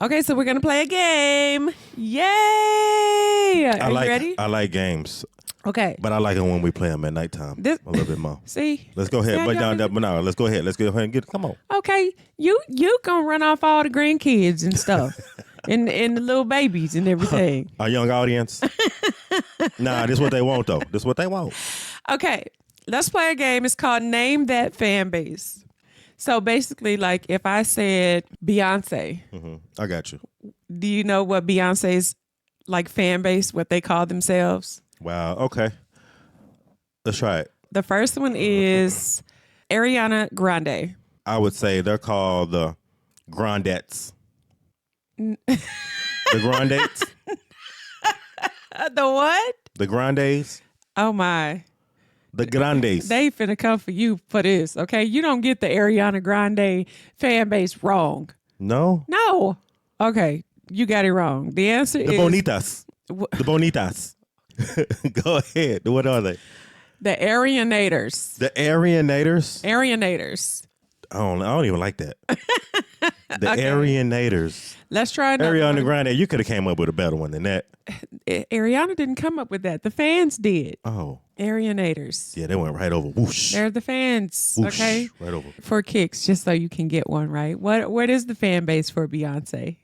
Okay, so we're gonna play a game. Yay! Are you ready? I like games, Okay. but I like it when we play them at nighttime a little bit more. See? Let's go ahead. Let's go ahead. Let's go ahead and get. Come on. Okay, you gonna run off all the grandkids and stuff, and the little babies and everything. Our young audience. Nah, this is what they want though. This is what they want. Okay, let's play a game. It's called Name That Fan Base. So basically, like if I said Beyonce, I got you. do you know what Beyonce's like fan base, what they call themselves? Wow. Okay. Let's try it. The first one is Ariana Grande. I would say they're called the Grandettes. The Grandettes? The what? The Grandes? Oh my. The Grandes. They finna come for you for this, okay? You don't get the Ariana Grande fan base wrong. No? No. Okay, you got it wrong. The answer is... The Bonitas. The Bonitas. Go ahead. What are they? The Arianators. The Arianators? Arianators. I don't even like that. The Okay. Arianators. Let's try another Ariana one. Grande, you could have came up with a better one than that. Ariana didn't come up with that. The fans did. Oh. Arianators. Yeah, they went right over. Whoosh. They're the fans, Whoosh. okay? Right over. For kicks, just so you can get one right. What is the fan base for Beyonce?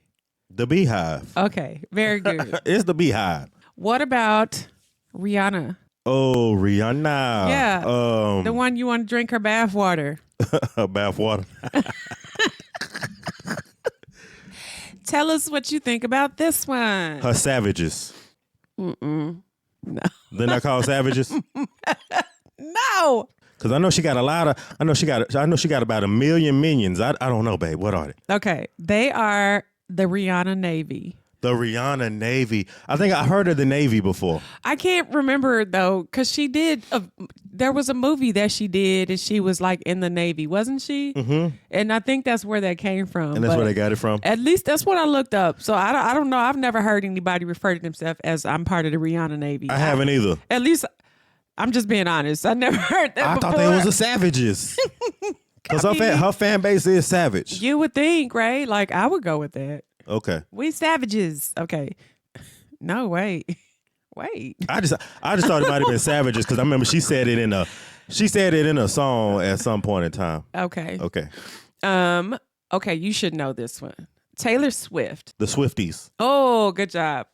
The Beehive. Okay, very good. It's the Beehive. What about Rihanna? Oh, Rihanna. Yeah. The one you want to drink her bath water. Bath water. Tell us what you think about this one. Her savages. No. They're not called savages? No. Because I know she got I know she got about 1 million minions. I don't know, babe. What are they? Okay. They are the Rihanna Navy. The Rihanna Navy. I think I heard of the Navy before. I can't remember though, because she did. There was a movie that she did, and she was like in the Navy, wasn't she? Mm-hmm. And I think that's where that came from. And that's where they got it from? At least that's what I looked up. So I don't know. I've never heard anybody refer to themselves as I'm part of the Rihanna Navy. I haven't either. At least I'm just being honest. I never heard that I before. thought they was the savages. Because her fan base is savage. You would think, right? Like I would go with that. Okay. We savages. Okay. No, wait. I just thought it might have been savages because I remember she said it in a song at some point in time. Okay. Okay. Okay, you should know this one. Taylor Swift. The Swifties. Oh, good job.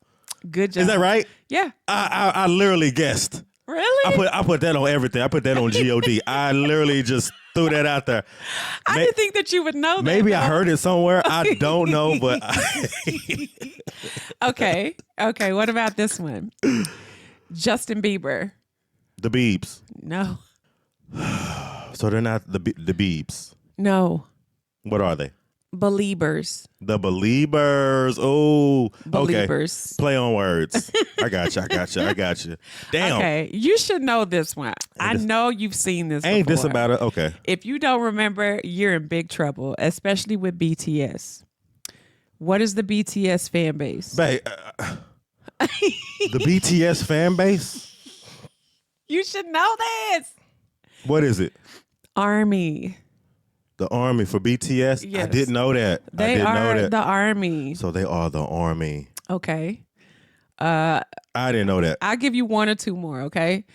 Good job. Is that right? Yeah. I literally guessed. Really? I put that on everything. I put that on God. I literally just threw that out there. I didn't think that you would know that. Maybe I heard it somewhere. I don't know, but Okay. Okay, what about this one? Justin Bieber. the Biebs. No. So they're not the Biebs. No. What are they? Beliebers. The Beliebers. Oh, Beliebers. Okay. Play on words. I got you. Damn. Okay, you should know this one. I know you've seen this Ain't before. this about it? Okay. If you don't remember, you're in big trouble, especially with BTS. What is the BTS fan base? Babe, the BTS fan base? You should know this. What is it? Army. The Army for BTS? Yes. I didn't know that. They are the Army. So they are the Army. Okay. I didn't know that. I'll give you one or two more, okay?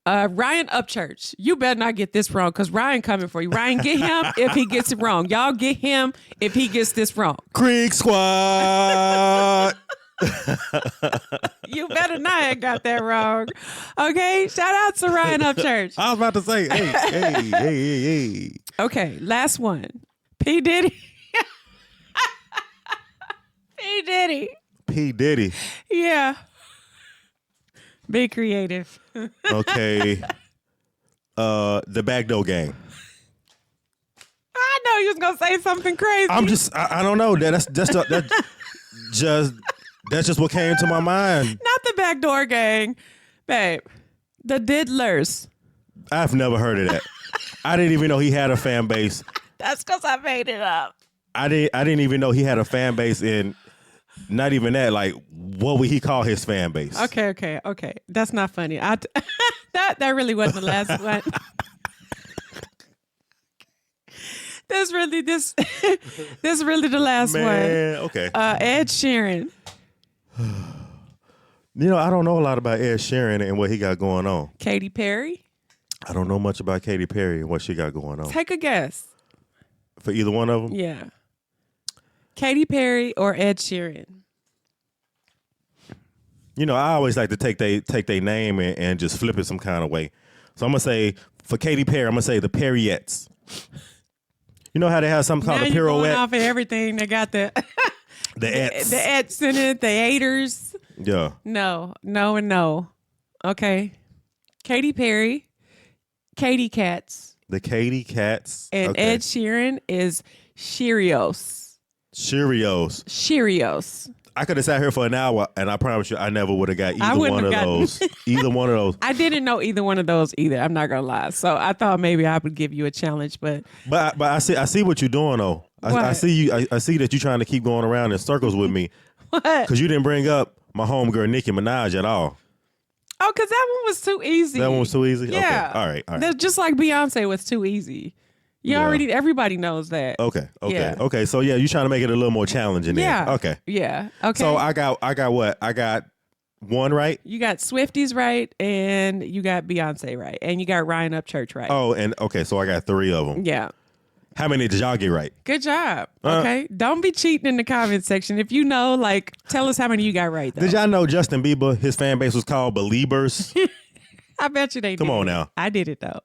Ryan Upchurch. You better not get this wrong because Ryan coming for you. Ryan, get him if he gets it wrong. Y'all get him if he gets this wrong. Creek Squad. You better not have got that wrong. Okay? Shout out to Ryan Upchurch. I was about to say, hey. Okay, last one. P. Diddy. P. Diddy. P. Diddy. Yeah. Be creative. Okay. The Backdoor Gang. I know you was gonna say something crazy. I don't know. That's just what came to my mind. Not the Backdoor Gang, babe. The Diddlers. I've never heard of that. I didn't even know he had a fan base. That's because I made it up. I didn't even know he had a fan base in. Not even that. Like, what would he call his fan base? Okay. That's not funny. That really wasn't the last one. This really this this really the last Man, one. okay. Ed Sheeran. I don't know a lot about Ed Sheeran and what he got going on. Katy Perry. I don't know much about Katy Perry and what she got going on. Take a guess. For either one of them? Yeah. Katy Perry or Ed Sheeran. I always like to take they name and just flip it some kind of way. So I'm going to say, for Katy Perry, I'm going to say the Perriettes. You know how they have something called now a you're pirouette? going off of everything. They got the Ets. the Ets in it, the Aters. Yeah. No, and no. Okay. Katy Perry, Katy Cats. The Katy Cats. And okay. Ed Sheeran is Cheerios. Cheerios. I could have sat here for an hour, and I promise you, I never would have got either one of those. Either one of those. I didn't know either one of those either. I'm not gonna lie. So I thought maybe I would give you a challenge, but I see what you're doing though. I see you. I see that you're trying to keep going around in circles with me. What? Because you didn't bring up my homegirl Nicki Minaj at all. Oh, because that one was too easy. That one was too easy. Yeah. Okay. All right. That's just like Beyonce was too easy. Everybody knows that. Okay. Yeah. Okay. So yeah, you're trying to make it a little more challenging. Yeah. Then. Okay. Yeah. Okay. So I got what? I got one right. You got Swifties right, and you got Beyonce right, and you got Ryan Upchurch right. Oh, and okay. So I got 3 of them. Yeah. How many did y'all get right? Good job. Okay. Don't be cheating in the comment section. If you know, tell us how many you got right, though. Did y'all know Justin Bieber, his fan base was called Beliebers? I bet you they did. Come on now. I did it, though.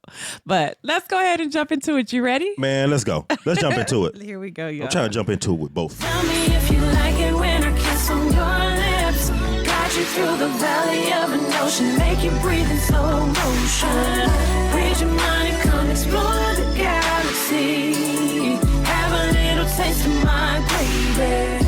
But let's go ahead and jump into it. You ready? Man, let's go. Let's jump into it. Here we go, y'all. I'm trying to jump into it with both. Tell me if you like it when I kiss on your lips. Guide you through the valley of an ocean. Make you breathe in slow motion. Read your mind and come explore the galaxy. Have a little taste of my gravy.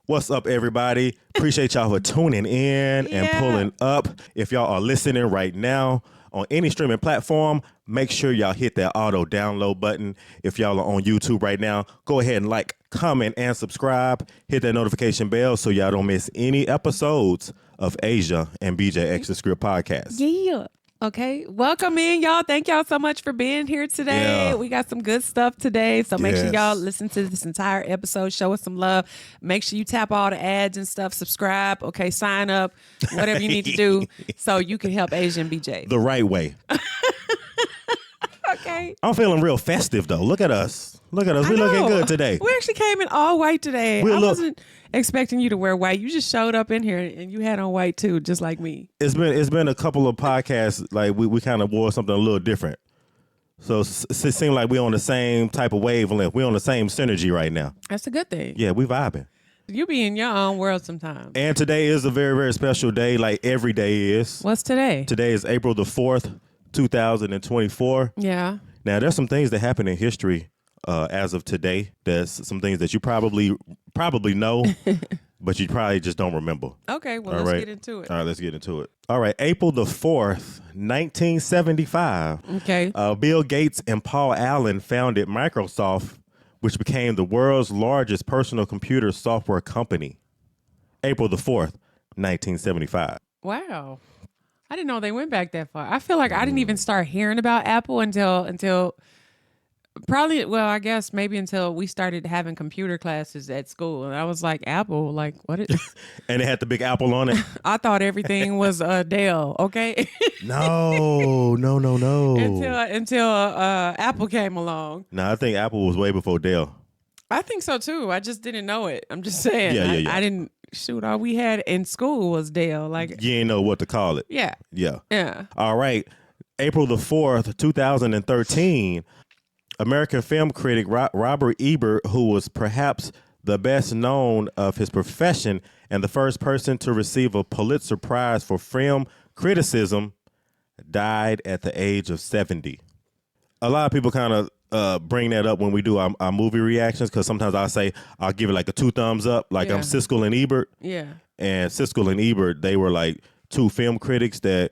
What's up, everybody? Appreciate y'all for tuning in and pulling up. If y'all are listening right now on any streaming platform, make sure y'all hit that auto download button. If y'all are on YouTube right now, go ahead and like, comment, and subscribe. Hit that notification bell so y'all don't miss any episodes of Asia and BJ Extra Script Podcast. Yeah. Okay. Welcome in, y'all. Thank y'all so much for being here today. Yeah. We got some good stuff today. So make sure y'all listen to this entire episode. Show us some love. Make sure you tap all the ads and stuff. Subscribe. Okay. Sign up. Whatever you need to do so you can help Asia and BJ. The right way. Okay. I'm feeling real festive, though. Look at us. Look at us. We're looking good today. We actually came in all white today. I wasn't expecting you to wear white. You just showed up in here and you had on white too, just like me. It's been a couple of podcasts like we kind of wore something a little different. So it seems like we're on the same type of wavelength. We're on the same synergy right now. That's a good thing. Yeah, we vibing. You be in your own world sometimes. And today is a very, very special day, like every day is. What's today? Today is April the 4th, 2024. Yeah. Now, there's some things that happen in history as of today. There's some things that you probably know, but you probably just don't remember. Okay, well, let's get into it. All right, let's get into it. All right, April the 4th, 1975. Okay. Bill Gates and Paul Allen founded Microsoft, which became the world's largest personal computer software company. April the 4th, 1975. Wow. I didn't know they went back that far. I feel like I didn't even start hearing about Apple until probably, well, I guess maybe until we started having computer classes at school. And I was like, Apple, like, what is And it had the big apple on it? I thought everything was Dell, okay? No. until Apple came along. No, I think Apple was way before Dell. I think so too. I just didn't know it. I'm just saying. Yeah. I didn't shoot. All we had in school was Dell. Like, You ain't know what to call it. yeah. Yeah. All right. April the 4th, 2013, American film critic Robert Ebert, who was perhaps the best known of his profession and the first person to receive a Pulitzer Prize for film criticism, died at the age of 70. A lot of people kind of bring that up when we do our movie reactions, because sometimes I'll give it like a 2 thumbs up, like I'm Siskel and Ebert. Yeah. And Siskel and Ebert, they were like 2 film critics that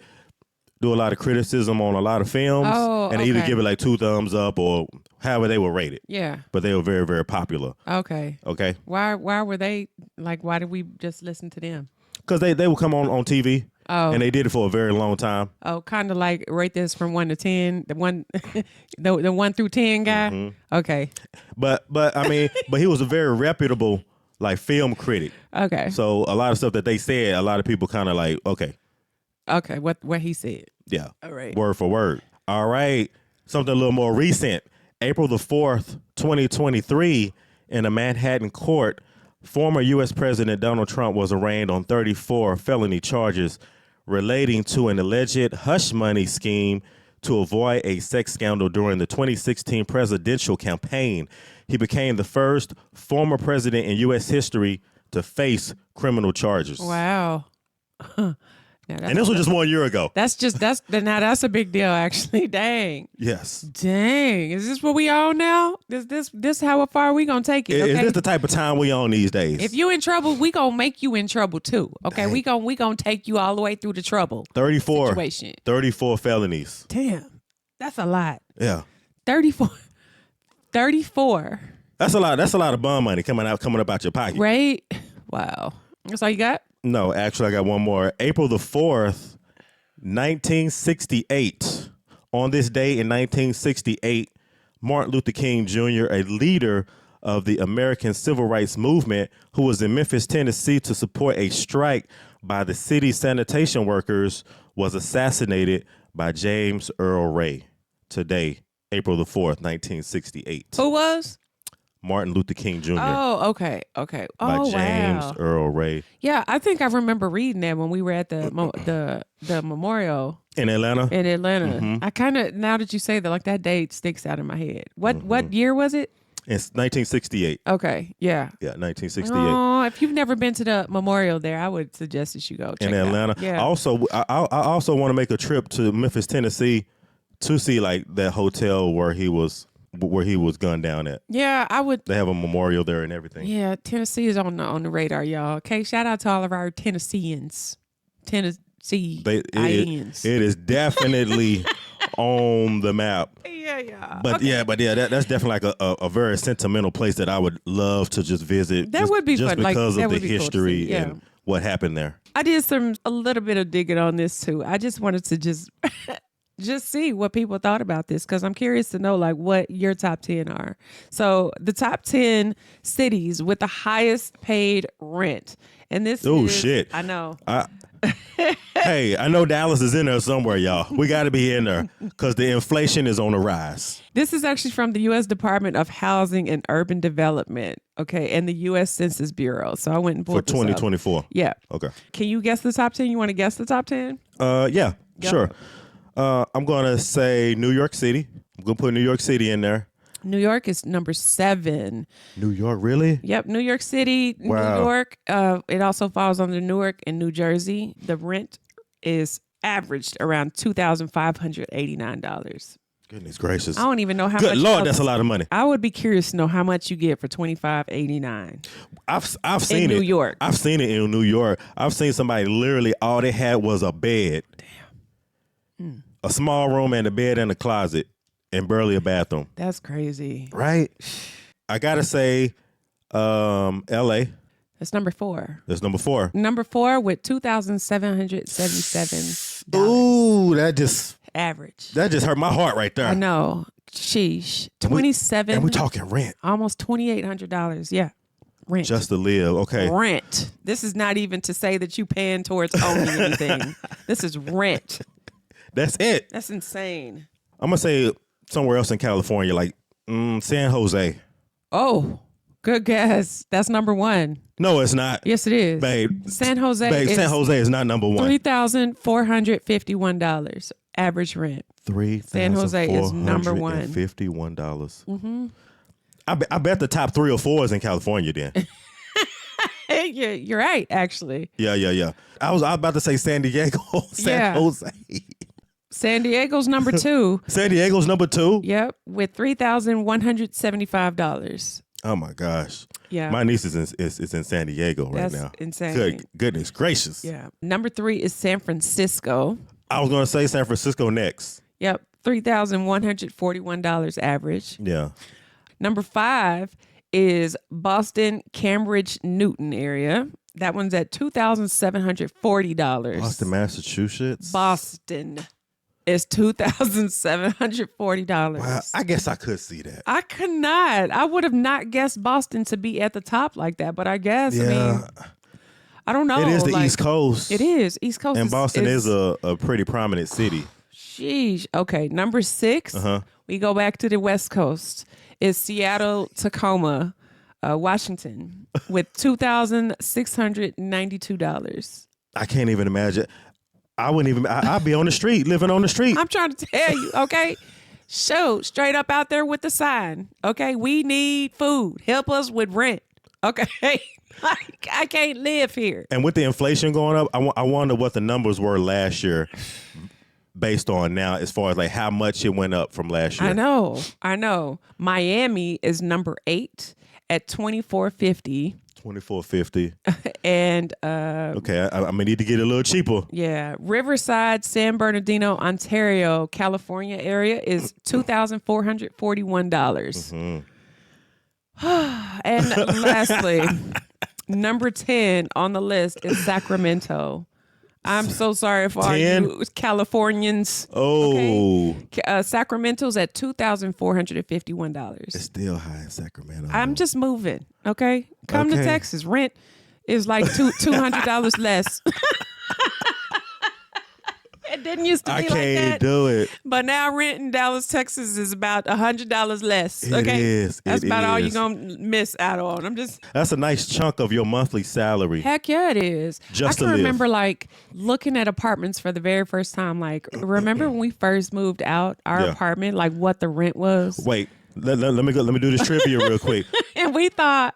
do a lot of criticism on a lot of films. Oh, and they either give it like 2 thumbs up or however they were rated. Yeah. But they were very, very popular. Okay. Okay? Why were they, like, why did we just listen to them? Because they would come on TV. Oh. And they did it for a very long time. Oh, kind of like rate this from 1 to 10. The one, the 1 through 10 guy. Mm-hmm. Okay. But I mean, but he was a very reputable like film critic. Okay. So a lot of stuff that they said, a lot of people kind of like, okay. Okay. What he said. Yeah. All right. Word for word. All right. Something a little more recent. April the 4th, 2023, in a Manhattan court, former U.S. President Donald Trump was arraigned on 34 felony charges relating to an alleged hush money scheme to avoid a sex scandal during the 2016 presidential campaign. He became the first former president in U.S. history to face criminal charges. Wow. And this was just 1 year ago. That's a big deal, actually. Dang. Yes. Dang. Is this what we on now? This how far we gonna take it? Is Okay? this the type of time we on these days? If you in trouble, we gonna make you in trouble too. Okay, we gonna take you all the way through the trouble 34 situation. 34 felonies. Damn, that's a lot. Yeah. 34. That's a lot. That's a lot of bond money coming up out your pocket. Right? Wow. That's all you got? No, actually, I got one more. April the 4th, 1968. On this day in 1968, Martin Luther King Jr., a leader of the American Civil Rights Movement, who was in Memphis, Tennessee to support a strike by the city sanitation workers, was assassinated by James Earl Ray. Today, April the 4th, 1968. Who was? Martin Luther King Jr. Oh, okay. Okay. by Oh, James wow. Earl Ray. Yeah, I think I remember reading that when we were at the memorial In Atlanta? in Atlanta. Mm-hmm. I kind of, now that you say that, like that date sticks out in my head. What year was it? It's 1968. Okay. Yeah. Yeah, 1968. Oh, if you've never been to the memorial there, I would suggest that you go check In it out. Atlanta. Yeah. Also, I also want to make a trip to Memphis, Tennessee to see like that hotel where he was gunned down at. Yeah, I would. They have a memorial there and everything. Yeah, Tennessee is on the radar, y'all. Okay, shout out to all of our Tennesseans. Tennesseans. It is definitely on the map. Yeah. But Okay. that's definitely like a very sentimental place that I would love to just visit. That just, would be just fun. Like, because that of the would be cool to history see, yeah. and what happened there. I did a little bit of digging on this too. I just wanted to just see what people thought about this because I'm curious to know like what your top 10 are. So the top 10 cities with the highest paid rent. And this Shit. I know. Hey, I know Dallas is in there somewhere, y'all. We got to be in there because the inflation is on the rise. This is actually from the U.S. Department of Housing and Urban Development, okay, and the U.S. Census Bureau. So I went and For pulled this up. 2024. Yeah. Okay. Can you guess the top 10? You want to guess the top 10? Yeah, Go. sure. I'm going to say New York City. I'm going to put New York City in there. New York is number 7. New York, really? Yep, New York City, Wow. New York. It also falls under Newark and New Jersey. The rent is averaged around $2,589. Goodness gracious. I don't even know how Good much. Lord, that's a lot of money. I would be curious to know how much you get for $2,589. I've seen it. New York. I've seen it in New York. I've seen somebody literally all they had was a bed. Damn. A small room and a bed and a closet and barely a bathroom. That's crazy. Right? I got to say LA. That's number 4. That's number 4. Number 4 with $2,777 Ooh, that just average. hurt my heart right there. I know. Sheesh. 27. And we're talking rent. Almost $2,800. Yeah. Rent. Just to live. Okay. Rent. This is not even to say that you paying towards owning anything. This is rent. That's it. That's insane. I'm going to say somewhere else in California, like San Jose. Oh, good guess. That's number 1. No, it's not. Yes, it is. Babe. San Jose Babe, is San Jose is not number 1. $3,451 average rent. San Jose is number 1. $3,451. Mm-hmm. I bet the top 3 or 4 is in California then. Hey, you're right, actually. Yeah. I was about to say San Diego, San Jose. San Diego's number 2. San Diego's number 2? Yep, with $3,175. Oh my gosh. Yeah. My niece is in San Diego right That's now. insane. Goodness gracious. Yeah. Number 3 is San Francisco. I was going to say San Francisco next. Yep, $3,141 average. Yeah. Number 5 is Boston, Cambridge, Newton area. That one's at $2,740. Boston, Massachusetts. Boston is $2,740. Wow, I guess I could see that. I could not. I would have not guessed Boston to be at the top like that, but I guess, I mean, I don't know. It is the like, East Coast. It is. East Coast. And Boston is a pretty prominent city. Sheesh. Okay, number 6, we go back to the West Coast. Is Seattle, Tacoma, Washington, with $2,692. I can't even imagine. I wouldn't even. I'd be on the street, living on the street. I'm trying to tell you, okay? So straight up out there with the sign, okay? We need food. Help us with rent, okay? I can't live here. And with the inflation going up, I wonder what the numbers were last year based on now as far as like how much it went up from last year. I know. Miami is number 8 at $2,450. $2,450. And okay, I'm gonna need to get it a little cheaper. yeah, Riverside, San Bernardino, Ontario, California area is $2,441. And lastly, number 10 on the list is Sacramento. I'm so sorry for all 10? you Californians. Oh, Okay? Sacramento's at $2,451. it's still high in Sacramento. I'm just moving. Okay, come to Okay. Texas. Rent is like $200 less. It didn't used to be I like can't that. do it. But now rent in Dallas, Texas is about $100 less. It Okay, is. That's It about all you're is. gonna miss out on. I'm just. That's a nice chunk of your monthly salary. Heck yeah, it is. Just I to can live. remember like looking at apartments for the very first time. Like, remember when we first moved out our Yeah. apartment, like what the rent was? Wait, let me go. Let me do this trivia real quick. And we thought,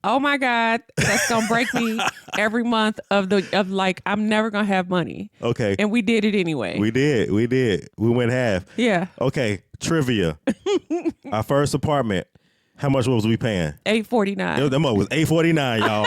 oh my God, that's gonna break me every month of like I'm never gonna have money. Okay, And we did it anyway. we did. We went half. Yeah. Okay, trivia. Our first apartment. How much was we paying? $849. That was $849, y'all.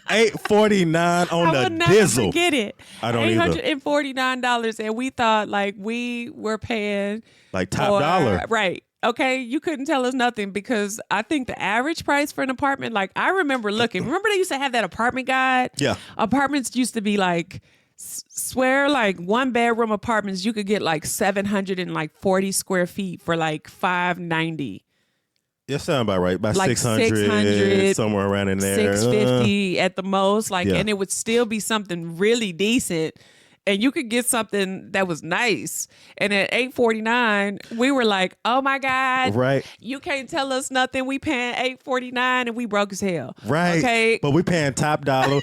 $849 on I the will never diesel. forget it. I don't either. $849, and we thought like we were paying Like top dollar. right? Okay, you couldn't tell us nothing because I think the average price for an apartment, like I remember looking. Remember they used to have that apartment guide? Yeah. Apartments used to be like, swear like 1-bedroom apartments you could get like 740 square feet for like $590. That sound about right. About Like 600, somewhere around in there. $650 at the most, like, Yeah. and it would still be something really decent, and you could get something that was nice. And at $849, we were like, "Oh my God, Right. You can't tell us nothing. We paying $849, and we broke as hell, Right. Okay, But we paying top dollar.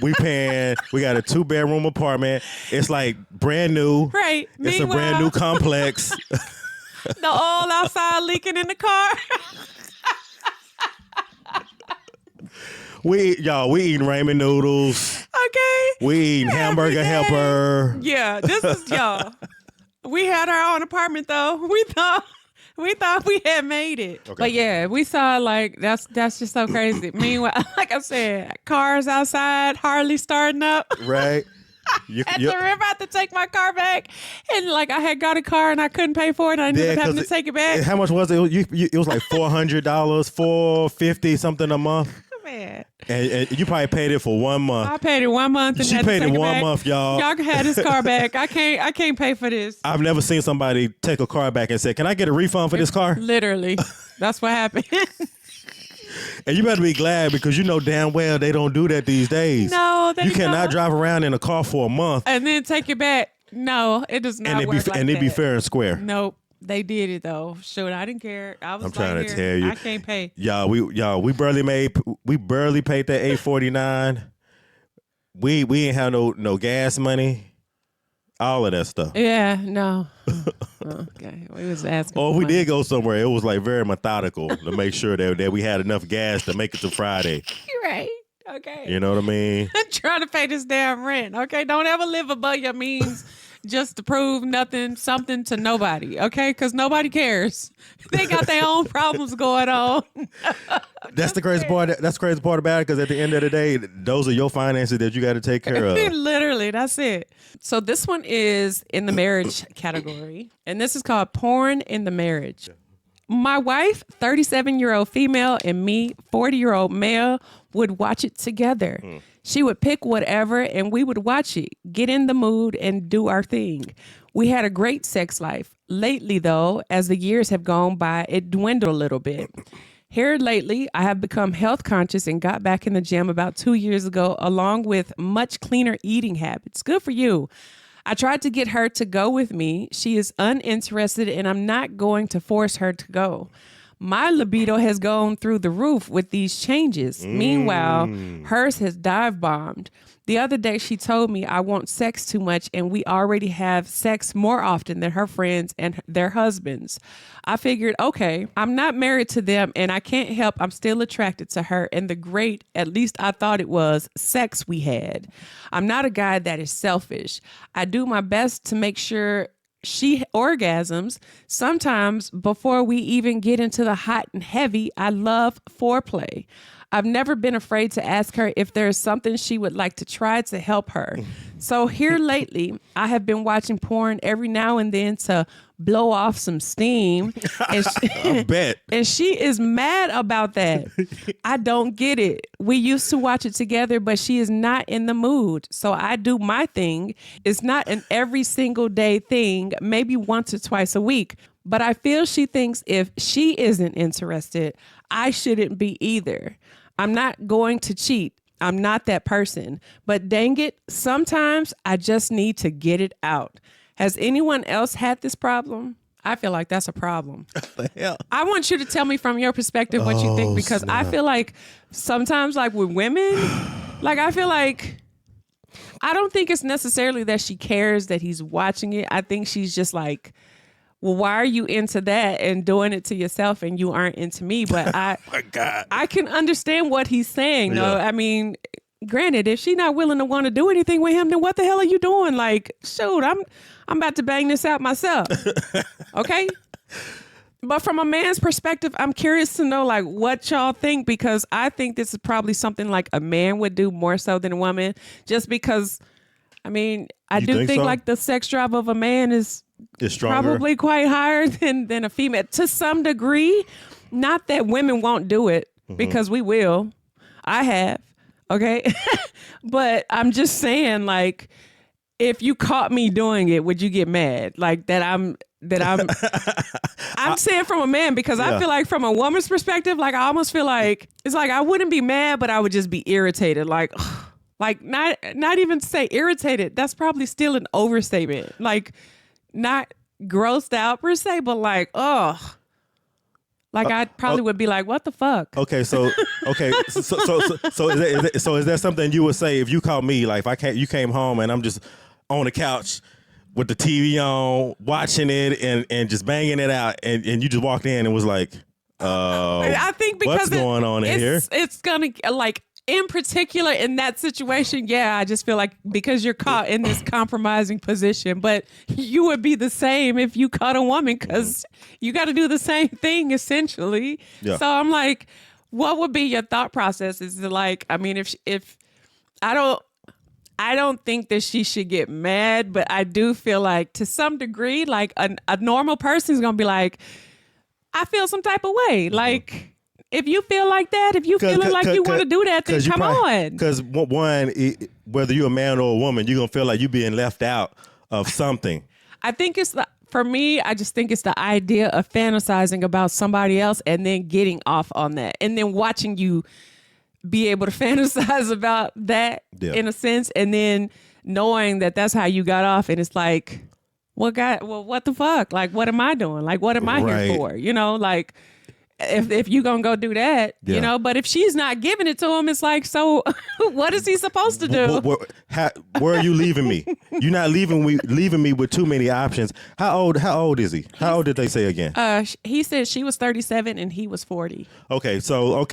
we got a 2-bedroom apartment. It's like brand new. right. It's a brand new complex. The oil outside leaking in the car. we eating ramen noodles. Okay, We eating hamburger Every day. helper. Yeah, this is y'all. We had our own apartment though. We thought we had made it. Okay. But yeah, we saw like that's just so crazy. Meanwhile, like I said, cars outside, hardly starting up. Right. You, At the river, I had to take my car back, and like I had got a car and I couldn't pay for it. And I ended up having to take it back. How much was it? It was like $400, $450 something a month. Man, And you probably paid it for 1 month. I paid it 1 month, and She had to paid it take 1 back. month, y'all. Y'all can have this car back. I can't pay for this. I've never seen somebody take a car back and say, "Can I get a refund for this car?" Literally, that's what happened. And you better be glad because you know damn well they don't do that these days. No, they You cannot don't. drive around in a car for a month And then take it back. No, it does not and it work like be that. fair and square. Nope, they did it though. Shoot, I didn't care. I was I'm trying like, to here, tell you. I can't pay. Y'all, we barely paid that $849. We ain't have no gas money. All of that stuff. Yeah, no. Okay, we was asking. Or if for we money. did go somewhere, it was like very methodical to make sure that we had enough gas to make it to Friday. You're right. Okay. You know what I mean? I'm trying to pay this damn rent. Okay, don't ever live above your means just to prove something to nobody. Okay, because nobody cares. They got their own problems going on. That's the crazy part. That's the crazy part about it because at the end of the day, those are your finances that you got to take care of. Literally, that's it. So this one is in the marriage category, and this is called porn in the marriage. My wife, 37-year-old female, and me, 40-year-old male, would watch it together. She would pick whatever and we would watch it, get in the mood, and do our thing. We had a great sex life. Lately, though, as the years have gone by, it dwindled a little bit. Here lately, I have become health conscious and got back in the gym about 2 years ago, along with much cleaner eating habits. Good for you. I tried to get her to go with me. She is uninterested, and I'm not going to force her to go. My libido has gone through the roof with these changes. Meanwhile, hers has dive bombed. The other day, she told me I want sex too much, and we already have sex more often than her friends and their husbands. I figured, okay, I'm not married to them, and I can't help. I'm still attracted to her and the great, at least I thought it was, sex we had. I'm not a guy that is selfish. I do my best to make sure she orgasms. Sometimes before we even get into the hot and heavy, I love foreplay. I've never been afraid to ask her if there is something she would like to try to help her. So here lately, I have been watching porn every now and then to blow off some steam. And I bet. And she is mad about that. I don't get it. We used to watch it together, but she is not in the mood. So I do my thing. It's not an every single day thing, maybe once or twice a week. But I feel she thinks if she isn't interested, I shouldn't be either. I'm not going to cheat. I'm not that person. But dang it, sometimes I just need to get it out. Has anyone else had this problem? I feel like that's a problem. The hell? I want you to tell me from your perspective what you think, because I feel like sometimes, like with women, like I feel like I don't think it's necessarily that she cares that he's watching it. I think she's just like, well, why are you into that and doing it to yourself and you aren't into me? But My God. I can understand what he's saying. No, Yeah. I mean, granted, if she's not willing to want to do anything with him, then what the hell are you doing? Like, shoot, I'm about to bang this out myself. Okay. But from a man's perspective, I'm curious to know like what y'all think, because I think this is probably something like a man would do more so than a woman, just because, I mean, I You do think think so? like the sex drive of a man is It's stronger. probably quite higher than a female to some degree. Not that women won't do it, because we will. I have. Okay. But I'm just saying, like, if you caught me doing it, would you get mad? Like I'm saying from a man, because I Yeah. feel like from a woman's perspective, like I almost feel like it's like I wouldn't be mad, but I would just be irritated. Like not even say irritated. That's probably still an overstatement. Like not grossed out per se, but like, like I probably would be like, what the fuck? Okay, so is that something you would say if you called me, like if you came home and I'm just on the couch with the TV on, watching it and just banging it out, and you just walked in and was like, I think because what's going on in here? It's gonna like in particular in that situation. Yeah, I just feel like because you're caught in this compromising position, but you would be the same if you caught a woman, because you got to do the same thing essentially. Yeah. So I'm like, what would be your thought process? Is it like, I mean, if I don't think that she should get mad, but I do feel like to some degree, like a normal person is gonna be like, I feel some type of way. Like, if you feel like that, if you feeling like you want to do that, then come on. Because one, whether you're a man or a woman, you're going to feel like you're being left out of something. I think for me, I just think it's the idea of fantasizing about somebody else and then getting off on that. And then watching you be able to fantasize about that in a sense. And then knowing that that's how you got off. And it's like, what the fuck? Like, what am I doing? Like, what am I here for? You know, like, if you gonna go do that, you know, but if she's not giving it to him, it's like, so what is he supposed to do? Where are you leaving me? You're not leaving me with too many options. How old is he? How old did they say again? He said she was 37 and he was 40. Okay, so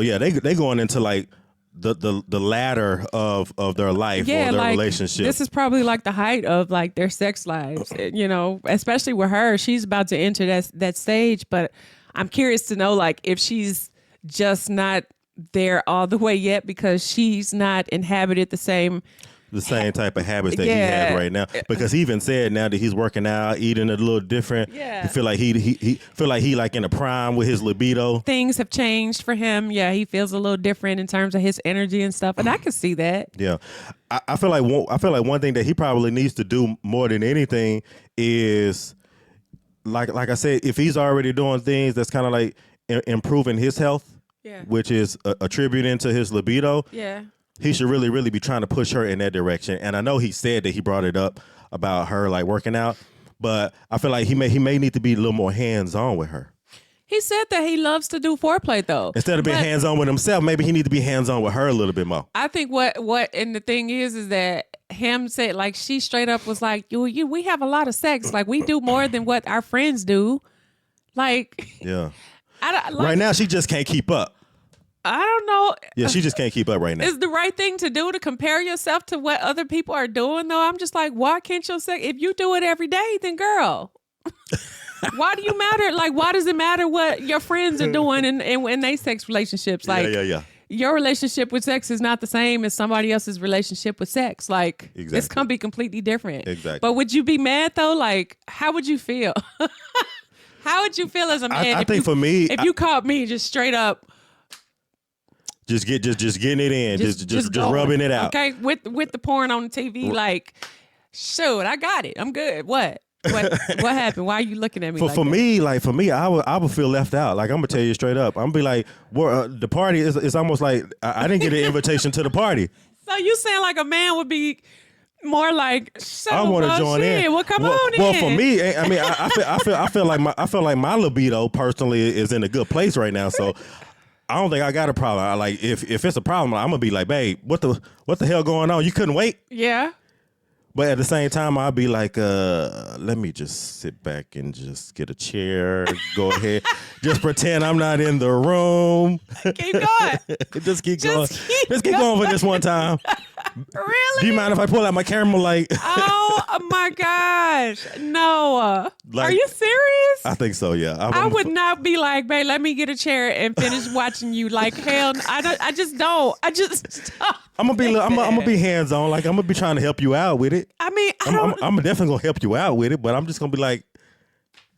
yeah, they going into like the ladder of their life or their like, relationship. This is probably like the height of like their sex lives, you know, especially with her. She's about to enter that stage, but I'm curious to know, like, if she's just not there all the way yet because she's not inhabited the same the same type of habits that he Yeah. has right now, because he even said now that he's working out, eating a little different. Yeah. He feel like he feel like he like in a prime with his libido. Things have changed for him. Yeah, he feels a little different in terms of his energy and stuff, and I can see that. Yeah, I feel like one thing that he probably needs to do more than anything is like I said, if he's already doing things that's kind of like improving his health, Yeah. which is attributing to his libido. Yeah. He should really be trying to push her in that direction. And I know he said that he brought it up about her like working out, but I feel like he may need to be a little more hands-on with her. He said that he loves to do foreplay though. Instead of being But hands-on with himself, maybe he need to be hands-on with her a little bit more. I think what and the thing is that him said, like, she straight up was like, we have a lot of sex. Like, we do more than what our friends do. Like, Yeah. like, Right now, she just can't keep up. I don't know. Yeah, she just can't keep up right now. Is the right thing to do to compare yourself to what other people are doing though? I'm just like, why can't your sex, if you do it every day, then girl, why do you matter? Like, why does it matter what your friends are doing in they sex relationships? Like, Yeah. your relationship with sex is not the same as somebody else's relationship with sex. Like, it's Exactly. gonna be completely different. Exactly. But would you be mad though? Like, how would you feel? How would you feel as a man? I think for me, if you caught me just straight up, just getting it in, just going, rubbing it out. okay, with the porn on the TV, like, shoot, I got it, I'm good. What happened? Why are you looking at me? For me, I would feel left out. Like, I'm gonna tell you straight up. I'm gonna be like, the party is almost like I didn't get an invitation to the party. So you saying like a man would be more like, so I want to join shit, in. Well, come on in. Well, for me, I mean, I feel like my libido personally is in a good place right now. So I don't think I got a problem. I like if it's a problem, I'm gonna be like, babe, what the hell going on? You couldn't wait. Yeah. But at the same time, I'll be like, let me just sit back and just get a chair. Go ahead. Just pretend I'm not in the room. Keep going. Just keep going. Just keep going for this one time. Really? Do you mind if I pull out my camera? Like, Oh my gosh. No. Like, Are you serious? I think so, yeah. I would not be like, babe, let me get a chair and finish watching you. Like, hell, I just don't. I'm gonna be hands on. Like, I'm gonna be trying to help you out with it. I mean, I'm definitely gonna help you out with it, but I'm just gonna be like,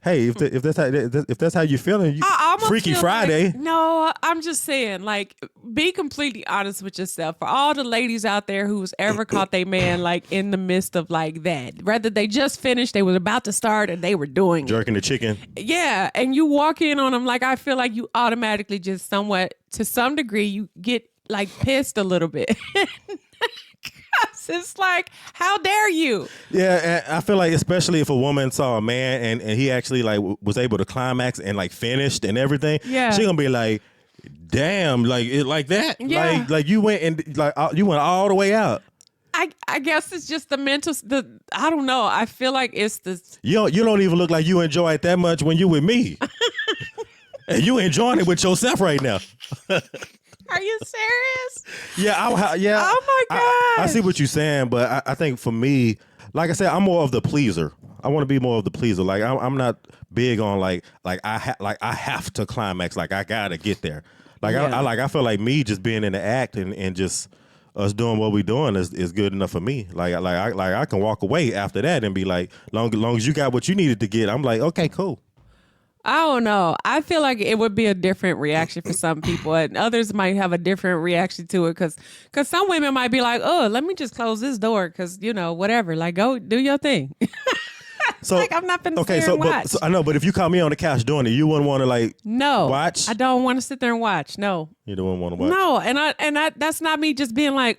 hey, if that's how you feeling, you I'ma Freaky feel Friday. Like, no, I'm just saying, like, be completely honest with yourself. For all the ladies out there who's ever caught their man like in the midst of like that, whether they just finished, they was about to start, and they were doing jerking the chicken. yeah, and you walk in on them, like, I feel like you automatically just somewhat, to some degree, you get like pissed a little bit. It's like, how dare you? Yeah, and I feel like especially if a woman saw a man and he actually like was able to climax and like finished and everything, Yeah. she gonna be like, damn, like it like that, Yeah. like you went and like you went all the way out. I guess it's just the mental. I don't know. I feel like it's the. You don't even look like you enjoy it that much when you with me, and you enjoying it with yourself right now. Are you serious? Yeah, yeah. Oh my I gosh. see what you're saying, but I think for me, like I said, I'm more of the pleaser. I want to be more of the pleaser. Like I'm not big on like I have to climax. Like I gotta get there. Like Yeah. I feel like me just being in the act and just us doing what we doing is good enough for me. Like I can walk away after that and be like, long as you got what you needed to get, I'm like, okay, cool. I don't know. I feel like it would be a different reaction for some people, and others might have a different reaction to it. Because some women might be like, "Oh, let me just close this door," because whatever. Like, go do your thing. So like, I'm not finna sit there and watch. so I know, but if you caught me on the couch doing it, you wouldn't want to like No, watch. I don't want to sit there and watch. No, You don't want to watch. no, and I that's not me just being like,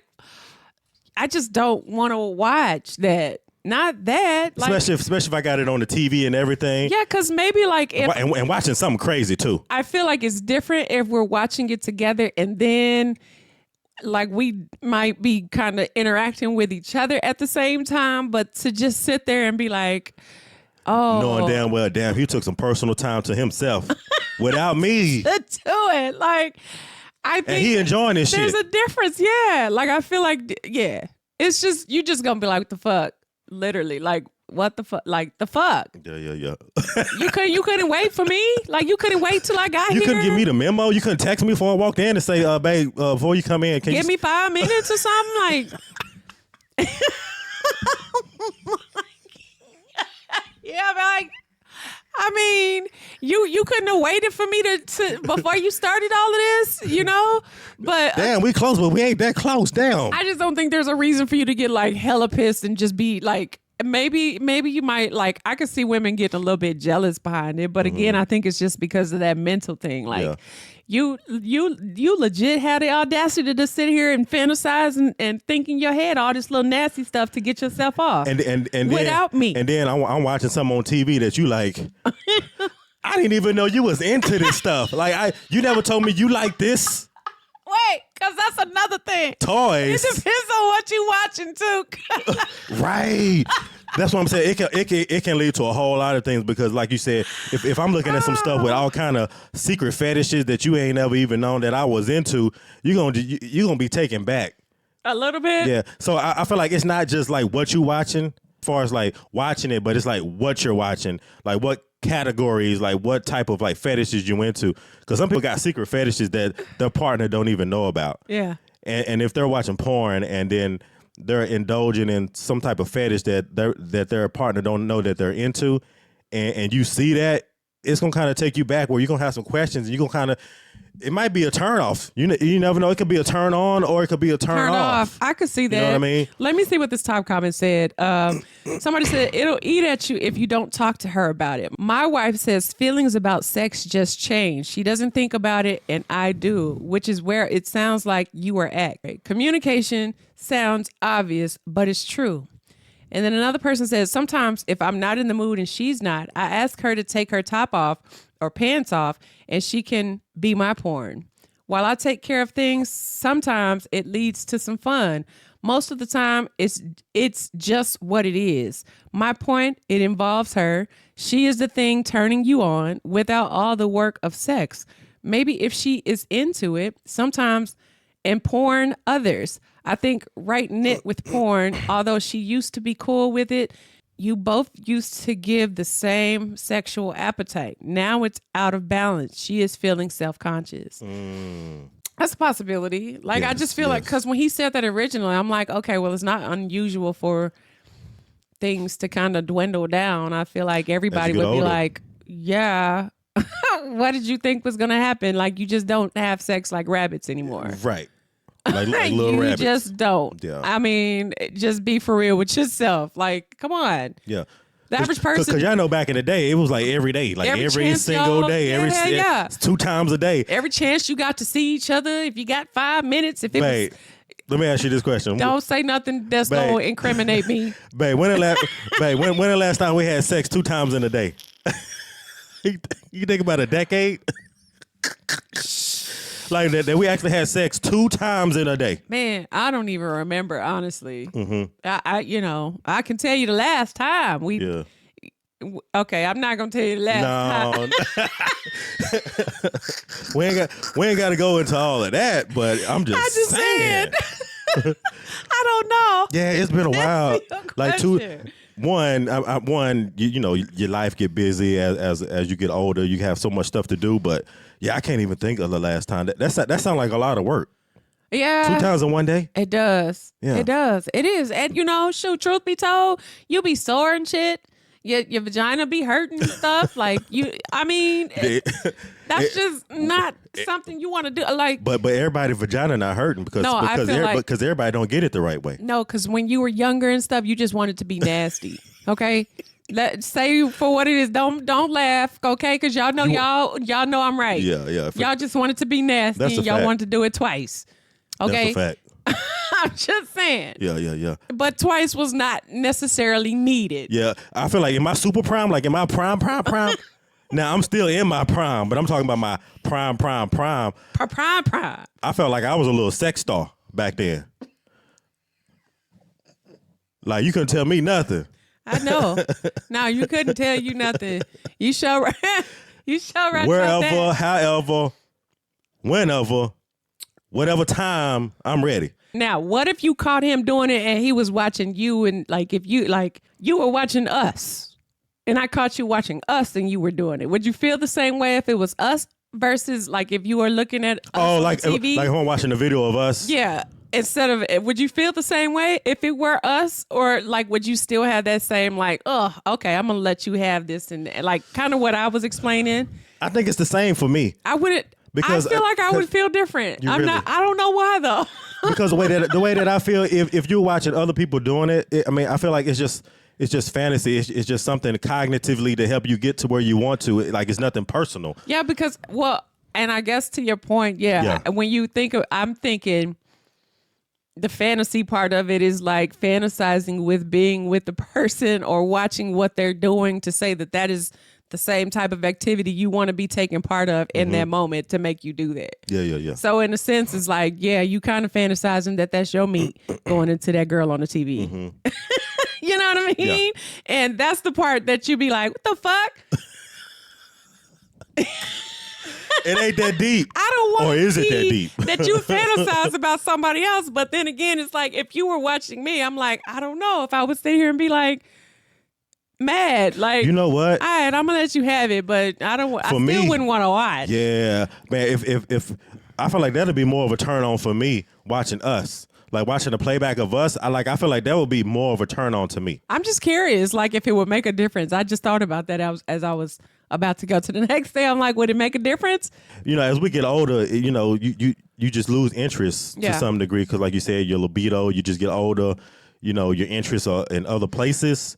I just don't want to watch that. Not that, like, Especially if I got it on the TV and everything. yeah, because maybe like if And watching something crazy too. I feel like it's different if we're watching it together and then like we might be kind of interacting with each other at the same time, but to just sit there and be like, oh, Knowing damn well, he took some personal time to himself without me. to do it. Like, I think And he enjoying this there's shit. a difference. Yeah. Like, I feel like, yeah, it's just, you just gonna be like, what the fuck? Literally, like, what the fuck? Like, the fuck? Yeah. You couldn't wait for me? Like, you couldn't wait till I got You here? couldn't give me the memo. You couldn't text me before I walked in and say, babe, before you come in, can Give you me 5 minutes or something? Like, Yeah, but like, I mean, you couldn't have waited for me to before you started all of this, you know? But Damn, we close, but we ain't that close. Damn. I just don't think there's a reason for you to get like hella pissed and just be like, maybe you might like, I could see women getting a little bit jealous behind it, but again, I think it's just because of that mental thing. Like you legit had the audacity to just sit here and fantasize and think in your head all this little nasty stuff to get yourself off. And without me. And then I'm watching something on TV that you like. I didn't even know you was into this stuff. Like you never told me you like this. Wait, because that's another thing. Toys. It depends on what you watching too. Right. That's what I'm saying. It can lead to a whole lot of things because, like you said, if I'm looking at some stuff with all kind of secret fetishes that you ain't never even known that I was into, you're gonna be taken back A little bit. Yeah. So I feel like it's not just like what you watching, as far as like watching it, but it's like what you're watching, like what categories, like what type of like fetishes you into. Because some people got secret fetishes that their partner don't even know about. Yeah. And if they're watching porn and then they're indulging in some type of fetish that their partner don't know that they're into, and you see that, it's gonna kind of take you back where you're gonna have some questions and you're gonna kind of, it might be a turn off. You never know. It could be a turn on or it could be a turn off. I could see that. You know what I mean? Let me see what this top comment said. Somebody said, it'll eat at you if you don't talk to her about it. My wife says feelings about sex just change. She doesn't think about it and I do, which is where it sounds like you are at. Communication sounds obvious, but it's true. And then another person says, sometimes if I'm not in the mood and she's not, I ask her to take her top off or pants off and she can be my porn. While I take care of things, sometimes it leads to some fun. Most of the time, it's just what it is. My point, it involves her. She is the thing turning you on without all the work of sex. Maybe if she is into it, sometimes, and porn others. I think right knit with porn, although she used to be cool with it, you both used to give the same sexual appetite. Now it's out of balance. She is feeling self-conscious. That's a possibility. Like, yes, I just feel like, because when he said that originally, I'm like, okay, well, it's not unusual for things to kind of dwindle down. I feel like everybody would be like, yeah, what did you think was going to happen? Like, you just don't have sex like rabbits anymore. Right. Like little rabbits. You just don't. Yeah. I mean, just be for real with yourself. Like, come on. Yeah. The average person. Because y'all know back in the day, it was like every day. Like every single day. Yeah. 2 times a day. Every chance you got to see each other, if you got 5 minutes, if it Babe, was. let me ask you this question. Don't say nothing that's going to incriminate me. Babe, when the last time we had sex 2 times in a day? You think about a decade? Like that we actually had sex 2 times in a day. Man, I don't even remember, honestly. I can tell you the last time we. Yeah. Okay, I'm not gonna tell you the last time. we ain't got to go into all of that, but I'm just saying. I don't know. Yeah, it's been a while. Like one, your life get busy as you get older. You have so much stuff to do, but yeah, I can't even think of the last time. That sounds like a lot of work. Yeah. 2 times in one day? It does. Yeah. It does. It is. And truth be told, you'll be sore and shit. Your vagina be hurting and stuff. Like that's just not something you want to do. Like, but everybody's vagina not hurting because everybody don't get it the right way. No, because when you were younger and stuff, you just wanted to be nasty. Okay. Let's say for what it is. Don't laugh, okay? Because y'all know I'm right. Yeah. Y'all just wanted to be nasty and y'all wanted to do it twice. Okay. That's a fact. I'm just saying. Yeah. But twice was not necessarily needed. Yeah. I feel like in my super prime, like in my prime. Now I'm still in my prime, but I'm talking about my prime. Prime. I felt like I was a little sex star back then. Like you couldn't tell me nothing. I know. No, you couldn't tell you nothing. You show right. Wherever, however, whenever, whatever time, I'm ready. Now, what if you caught him doing it and he was watching you, and like if you were watching us and I caught you watching us and you were doing it? Would you feel the same way if it was us versus like if you were looking at us on like TV? Like if I'm watching a video of us? Yeah. instead of, would you feel the same way if it were us, or like would you still have that same like, oh, okay, I'm gonna let you have this, and like kind of what I was explaining? I think it's the same for me. I wouldn't. Because I feel like I would feel different. I'm not. I don't know why though. Because the way that I feel, if you're watching other people doing it, I mean, I feel like it's just fantasy. It's just something cognitively to help you get to where you want to. Like it's nothing personal. Yeah, because and I guess to your point, when you think of, I'm thinking the fantasy part of it is like fantasizing with being with the person or watching what they're doing to say that is the same type of activity you want to be taking part of in that moment to make you do that. Yeah. So in a sense, it's like, you kind of fantasizing that's your meat going into that girl on the TV. You know what I mean? Yeah. And that's the part that you be like, what the fuck? It ain't that deep. I don't want or is it that deep? that you fantasize about somebody else. But then again, it's like, if you were watching me, I'm like, I don't know if I would sit here and be like, mad, like, you know what? All right, I'm gonna let you have it, but I don't. I still wouldn't want to watch. Yeah, man. If I feel like that'd be more of a turn on for me watching us, like watching the playback of us. I feel like that would be more of a turn on to me. I'm just curious, like if it would make a difference. I just thought about that as I was about to go to the next day. I'm like, would it make a difference? You know, as we get older, you know, you just lose interest to some degree because, like you said, your libido. You just get older. You know, your interests are in other places.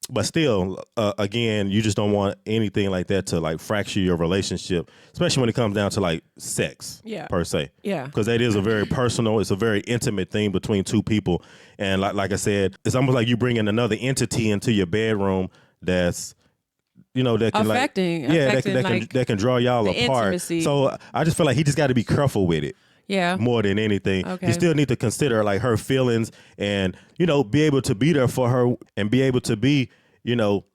But still, again, you just don't want anything like that to like fracture your relationship, especially when it comes down to like sex, per se. Yeah. Because that is a very personal, it's a very intimate thing between two people. And like I said, it's almost like you bring in another entity into your bedroom that's, you know, that can affecting that can draw y'all apart. Intimacy. So I just feel like he just got to be careful with it. Yeah. More than anything. Okay. You still need to consider like her feelings and, you know, be able to be there for her and be able to be, you know,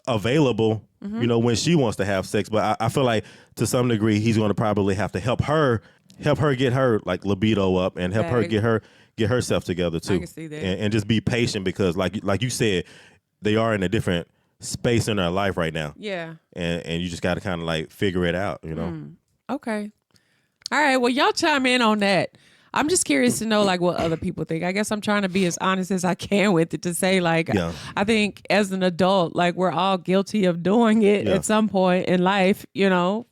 available, you know, when she wants to have sex. But I feel like to some degree he's going to probably have to help her get her like libido up and help her get herself together too. I can see that. And just be patient because like you said, they are in a different space in their life right now. Yeah. And you just got to kind of like figure it out, you know. Okay. All right, well, y'all chime in on that. I'm just curious to know, like, what other people think. I guess I'm trying to be as honest as I can with it to say, like, I think as an adult, like, we're all guilty of doing it at some point in life, you know,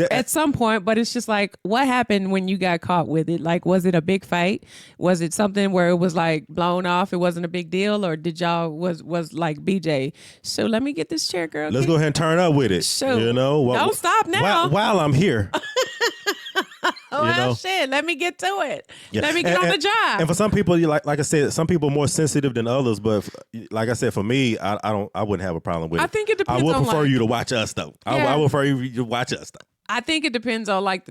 at some point. But it's just like, what happened when you got caught with it? Like, was it a big fight? Was it something where it was, like, blown off? It wasn't a big deal? Or did y'all, was like, BJ, so let me get this chair, girl. Let's go ahead and turn up with it. So, you know? Don't stop now. While I'm here. Oh, well, shit. Let me get to it. Yeah. Let me get on the job. And for some people, like I said, some people are more sensitive than others. But like I said, for me, I wouldn't have a problem with it. I think it depends. I would prefer you to watch us though. I would prefer you to watch us though. I think it depends on like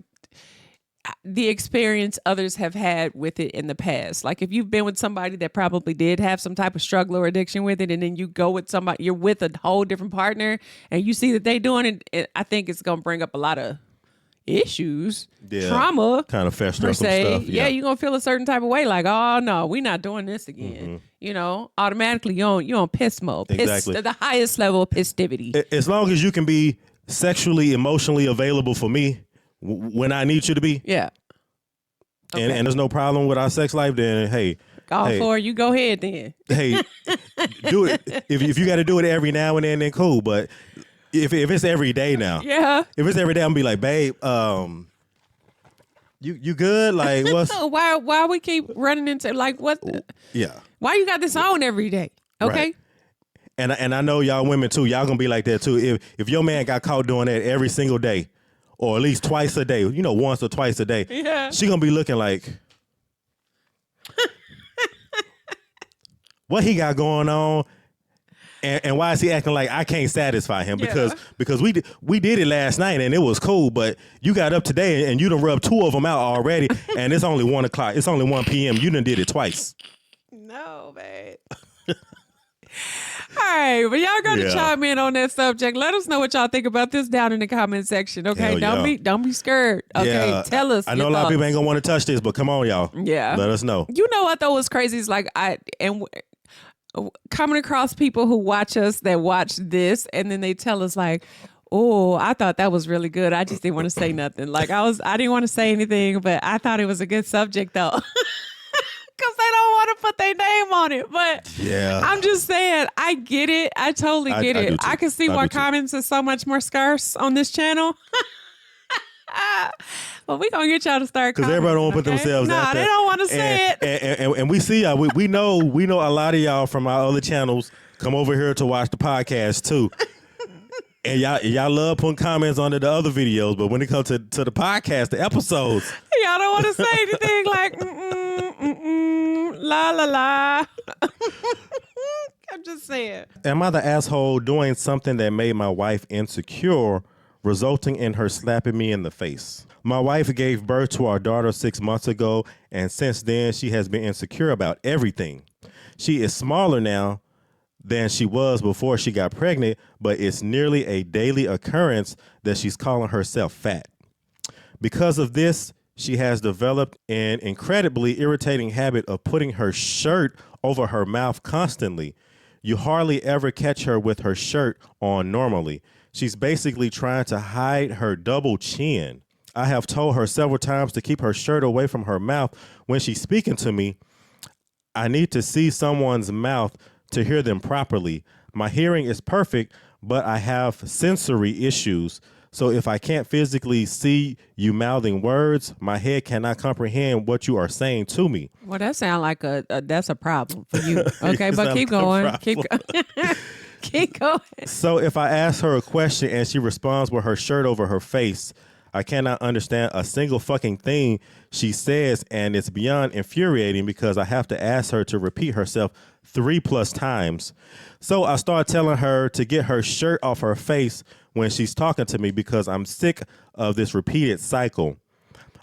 the experience others have had with it in the past. Like if you've been with somebody that probably did have some type of struggle or addiction with it, and then you go with somebody, you're with a whole different partner, and you see that they doing it, I think it's gonna bring up a lot of issues, trauma, kind of fester some stuff. Yeah, you're gonna feel a certain type of way, like, oh no, we're not doing this again. You know, automatically you're on piss mode. Exactly. The highest level of pistivity. As long as you can be sexually, emotionally available for me when I need you to be. Yeah. Okay. And there's no problem with our sex life, then hey. For you, go ahead then. Hey, do it. If you got to do it every now and then cool. But if it's every day now, if it's every day, I'm gonna be like, babe, you good? Like, what's why we keep running into like what? Why you got this on every day? Okay. Right. And I know y'all women too. Y'all gonna be like that too. If your man got caught doing that every single day, or at least twice a day, you know, once or twice a day, she gonna be looking like, what he got going on? And why is he acting like I can't satisfy him? Because we did it last night and it was cool, but you got up today and you done rubbed 2 of them out already, and it's only 1 o'clock. It's only 1 p.m. You done did it twice. No, babe. All right, well, y'all got to chime in on that subject. Let us know what y'all think about this down in the comment section. Okay, don't be scared. Okay, tell us. I know a lot of people ain't gonna want to touch this, but come on, y'all. Yeah, let us know. You know what though? What's crazy is like coming across people who watch us that watch this, and then they tell us like, Oh, I thought that was really good. I just didn't want to say nothing. Like I didn't want to say anything, but I thought it was a good subject though. Because they don't want to put their name on it. But Yeah. I'm just saying, I get it. I totally get I it. do too. I can see I why do too. comments are so much more scarce on this channel. Well, we gonna get y'all to start Because everybody don't want to put themselves nah, out there. they don't want to say it. And we see y'all. We know a lot of y'all from our other channels come over here to watch the podcast too. And y'all love putting comments under the other videos, but when it comes to the podcast, the episodes, Y'all don't want to say anything like la la la. I'm just saying. am I the asshole doing something that made my wife insecure, resulting in her slapping me in the face? My wife gave birth to our daughter 6 months ago, and since then she has been insecure about everything. She is smaller now than she was before she got pregnant, but it's nearly a daily occurrence that she's calling herself fat. Because of this, she has developed an incredibly irritating habit of putting her shirt over her mouth constantly. You hardly ever catch her with her shirt on normally. She's basically trying to hide her double chin. I have told her several times to keep her shirt away from her mouth when she's speaking to me. I need to see someone's mouth to hear them properly. My hearing is perfect, but I have sensory issues. So if I can't physically see you mouthing words, my head cannot comprehend what you are saying to me. Well, that sounds like that's a problem for you. Okay, It but sound keep like a going. Keep problem. going. Keep going. So if I ask her a question and she responds with her shirt over her face, I cannot understand a single fucking thing she says, and it's beyond infuriating because I have to ask her to repeat herself 3+ times. So I start telling her to get her shirt off her face when she's talking to me because I'm sick of this repeated cycle.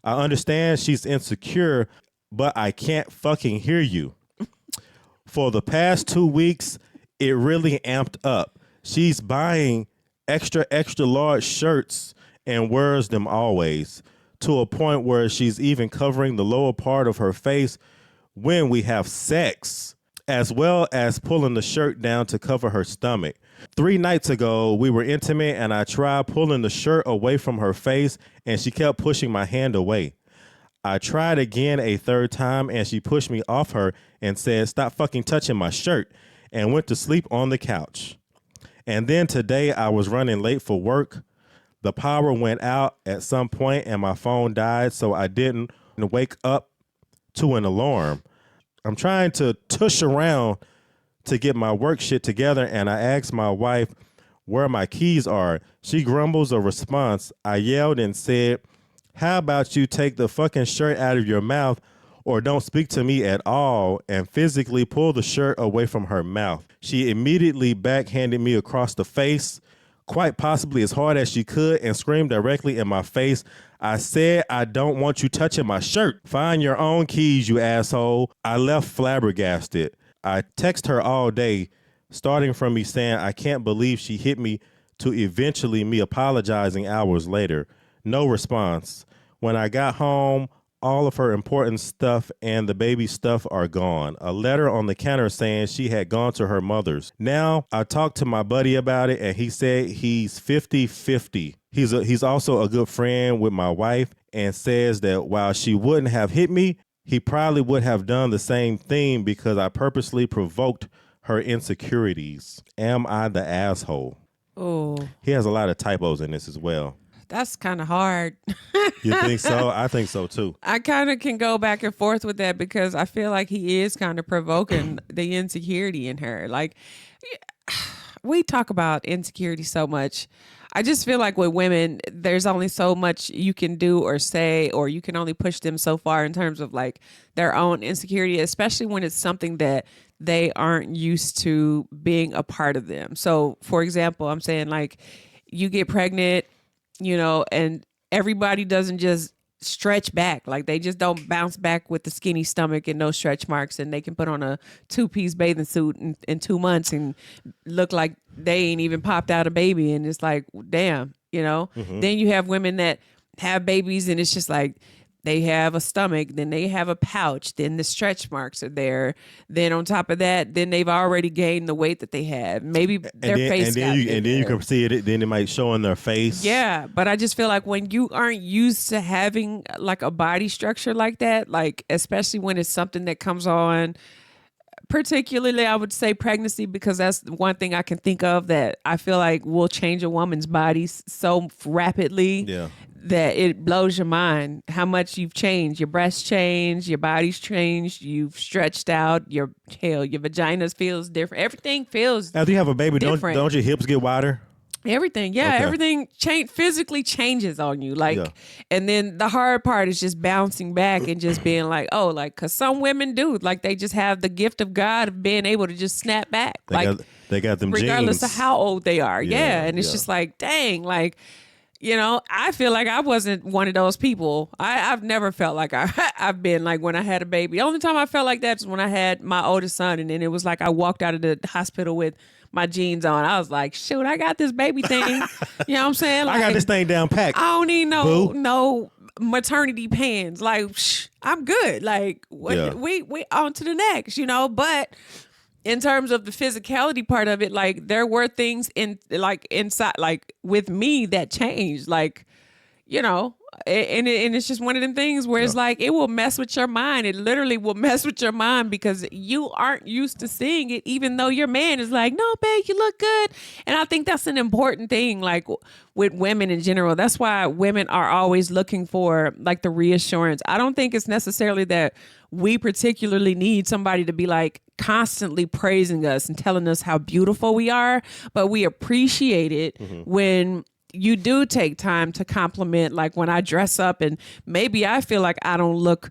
I understand she's insecure, but I can't fucking hear you. For the past 2 weeks, it really amped up. She's buying extra large shirts and wears them always, to a point where she's even covering the lower part of her face when we have sex, as well as pulling the shirt down to cover her stomach. 3 nights ago, we were intimate and I tried pulling the shirt away from her face and she kept pushing my hand away. I tried again a 3rd time and she pushed me off her and said, "Stop fucking touching my shirt," and went to sleep on the couch. And then today I was running late for work. The power went out at some point and my phone died, so I didn't wake up to an alarm. I'm trying to tush around to get my work shit together, and I asked my wife where my keys are. She grumbles a response. I yelled and said, "How about you take the fucking shirt out of your mouth or don't speak to me at all," and physically pull the shirt away from her mouth. She immediately backhanded me across the face, quite possibly as hard as she could, and screamed directly in my face. I said, "I don't want you touching my shirt. Find your own keys, you asshole." I left flabbergasted. I text her all day, starting from me saying I can't believe she hit me to eventually me apologizing hours later. No response. When I got home, all of her important stuff and the baby stuff are gone. A letter on the counter saying she had gone to her mother's. Now, I talked to my buddy about it and he said he's 50-50. He's also a good friend with my wife and says that while she wouldn't have hit me, he probably would have done the same thing because I purposely provoked her insecurities. Am I the asshole? Oh, He has a lot of typos in this as well. that's kind of hard. You think so? I think so too. I kind of can go back and forth with that because I feel like he is kind of provoking the insecurity in her. Like, we talk about insecurity so much. I just feel like with women, there's only so much you can do or say, or you can only push them so far in terms of like their own insecurity, especially when it's something that they aren't used to being a part of them. So, for example, I'm saying like you get pregnant, and everybody doesn't just stretch back. Like they just don't bounce back with the skinny stomach and no stretch marks, and they can put on a 2-piece bathing suit in 2 months and look like they ain't even popped out a baby. And it's like, damn, Then you have women that have babies and it's just like they have a stomach, then they have a pouch, then the stretch marks are there. Then on top of that, then they've already gained the weight that they have. Maybe their face got bigger. And then you can see it. Then it might show in their face. Yeah, but I just feel like when you aren't used to having like a body structure like that, like especially when it's something that comes on, particularly I would say pregnancy, because that's one thing I can think of that I feel like will change a woman's body so rapidly. Yeah. That it blows your mind how much you've changed. Your breasts changed, your body's changed, you've stretched out, your vagina feels different. Everything feels After you have a baby, different. don't your hips get wider? Everything, yeah, Okay. everything physically changes on you, like, Yeah. and then the hard part is just bouncing back and just being like, oh, like, cause some women do, like, they just have the gift of God of being able to just snap back, They got them regardless genes. of how old they are, Yeah, and it's yeah. just like, dang, like. You know, I feel like I wasn't one of those people. I've never felt like I've been like when I had a baby. The only time I felt like that is when I had my oldest son, and then it was like I walked out of the hospital with my jeans on. I was like, shoot, I got this baby thing. You know what I'm saying? Like, I got this thing down packed. I don't need Boo. no maternity pants. Like, I'm good. Like, Yeah. we on to the next, you know, but in terms of the physicality part of it, like there were things inside, like with me that changed, like, you know, and it's just one of them things where it's like, it will mess with your mind. It literally will mess with your mind because you aren't used to seeing it, even though your man is like, no, babe, you look good. And I think that's an important thing, like with women in general. That's why women are always looking for like the reassurance. I don't think it's necessarily that we particularly need somebody to be like constantly praising us and telling us how beautiful we are, but we appreciate it when you do take time to compliment, like when I dress up and maybe I feel like I don't look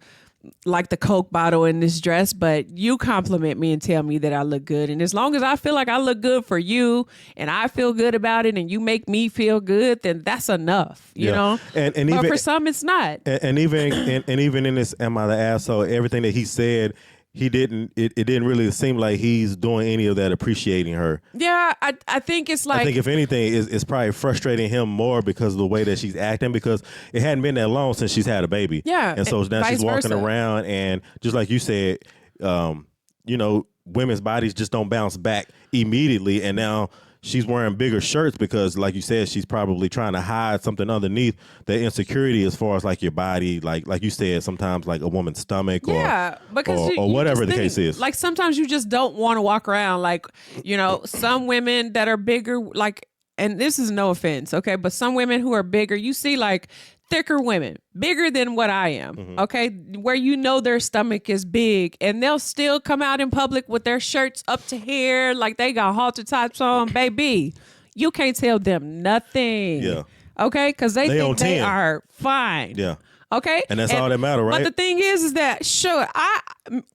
like the Coke bottle in this dress, but you compliment me and tell me that I look good. And as long as I feel like I look good for you and I feel good about it and you make me feel good, then that's enough, you know? And but even for some, it's not. and even in this Am I the Asshole, everything that he said, it didn't really seem like he's doing any of that appreciating her. Yeah, I think it's like... I think if anything, it's probably frustrating him more because of the way that she's acting, because it hadn't been that long since she's had a baby. Yeah, and so now vice she's walking versa. around, and just like you said, you know, women's bodies just don't bounce back immediately, and now she's wearing bigger shirts because, like you said, she's probably trying to hide something underneath the insecurity as far as like your body, like you said, sometimes like a woman's stomach because or you whatever just the think, case is. like sometimes you just don't want to walk around like, you know, some women that are bigger, like, and this is no offense, okay, but some women who are bigger, you see like thicker women, bigger than what I am, okay, where you know their stomach is big and they'll still come out in public with their shirts up to here like they got halter tops on, baby. You can't tell them nothing. Yeah. Okay, because they on think they 10. are fine. Yeah. Okay. And that's all that matter, right? But the thing is that sure,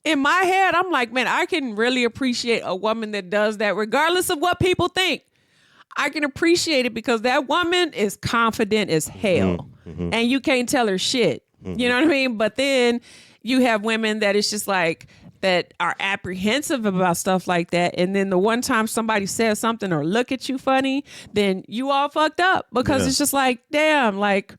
in my head, I'm like, man, I can really appreciate a woman that does that, regardless of what people think. I can appreciate it because that woman is confident as hell, and you can't tell her shit. You know what I mean? But then you have women that it's just like that are apprehensive about stuff like that, and then the one time somebody says something or look at you funny, then you all fucked up because it's just like, damn, like.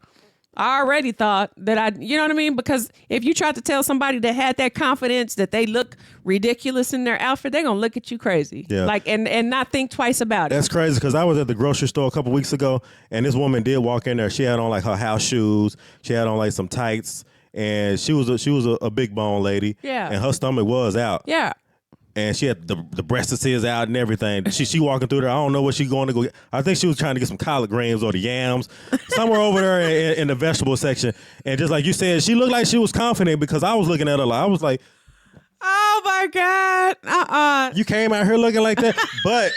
I already thought that you know what I mean? Because if you tried to tell somebody that had that confidence that they look ridiculous in their outfit, they're going to look at you crazy. Yeah. Like, and not think twice about it. That's crazy because I was at the grocery store a couple weeks ago, and this woman did walk in there. She had on like her house shoes. She had on like some tights, and she was a big bone lady. Yeah. And her stomach was out. Yeah. And she had the breasts out and everything. She walking through there. I don't know what she going to go get. I think she was trying to get some collard greens or the yams somewhere over there in the vegetable section. And just like you said, she looked like she was confident because I was looking at her like, I was like, Oh my God. you came out here looking like that. But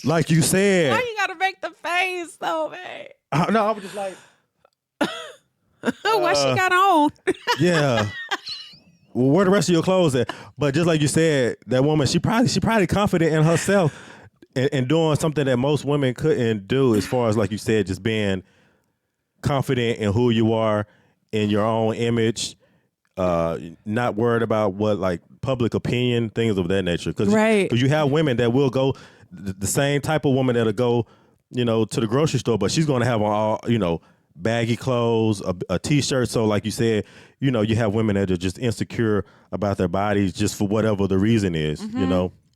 like you said, Why you got to make the face though, man? no, I was just like, What she got on? yeah. Well, where the rest of your clothes at? But just like you said, that woman, she probably confident in herself and doing something that most women couldn't do, as far as like you said, just being confident in who you are, in your own image, not worried about what like public opinion, things of that nature. Because you have women that will go, the same type of woman that'll go, you know, to the grocery store, but she's going to have on all, you know, baggy clothes, a t-shirt. So like you said, you have women that are just insecure about their bodies just for whatever the reason is,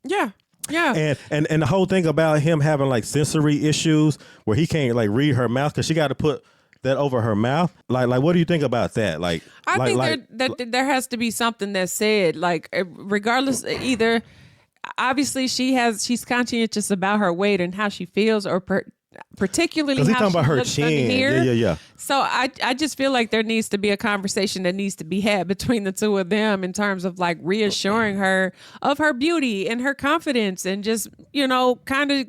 Yeah. Yeah. And the whole thing about him having like sensory issues where he can't like read her mouth because she got to put that over her mouth. Like what do you think about that? Like, I think that there has to be something that's said, like regardless, either obviously she's conscientious about her weight and how she feels, or particularly he's how talking she about her looks under chin. here. Yeah. So I just feel like there needs to be a conversation that needs to be had between the two of them in terms of like reassuring her of her beauty and her confidence, and just, kind of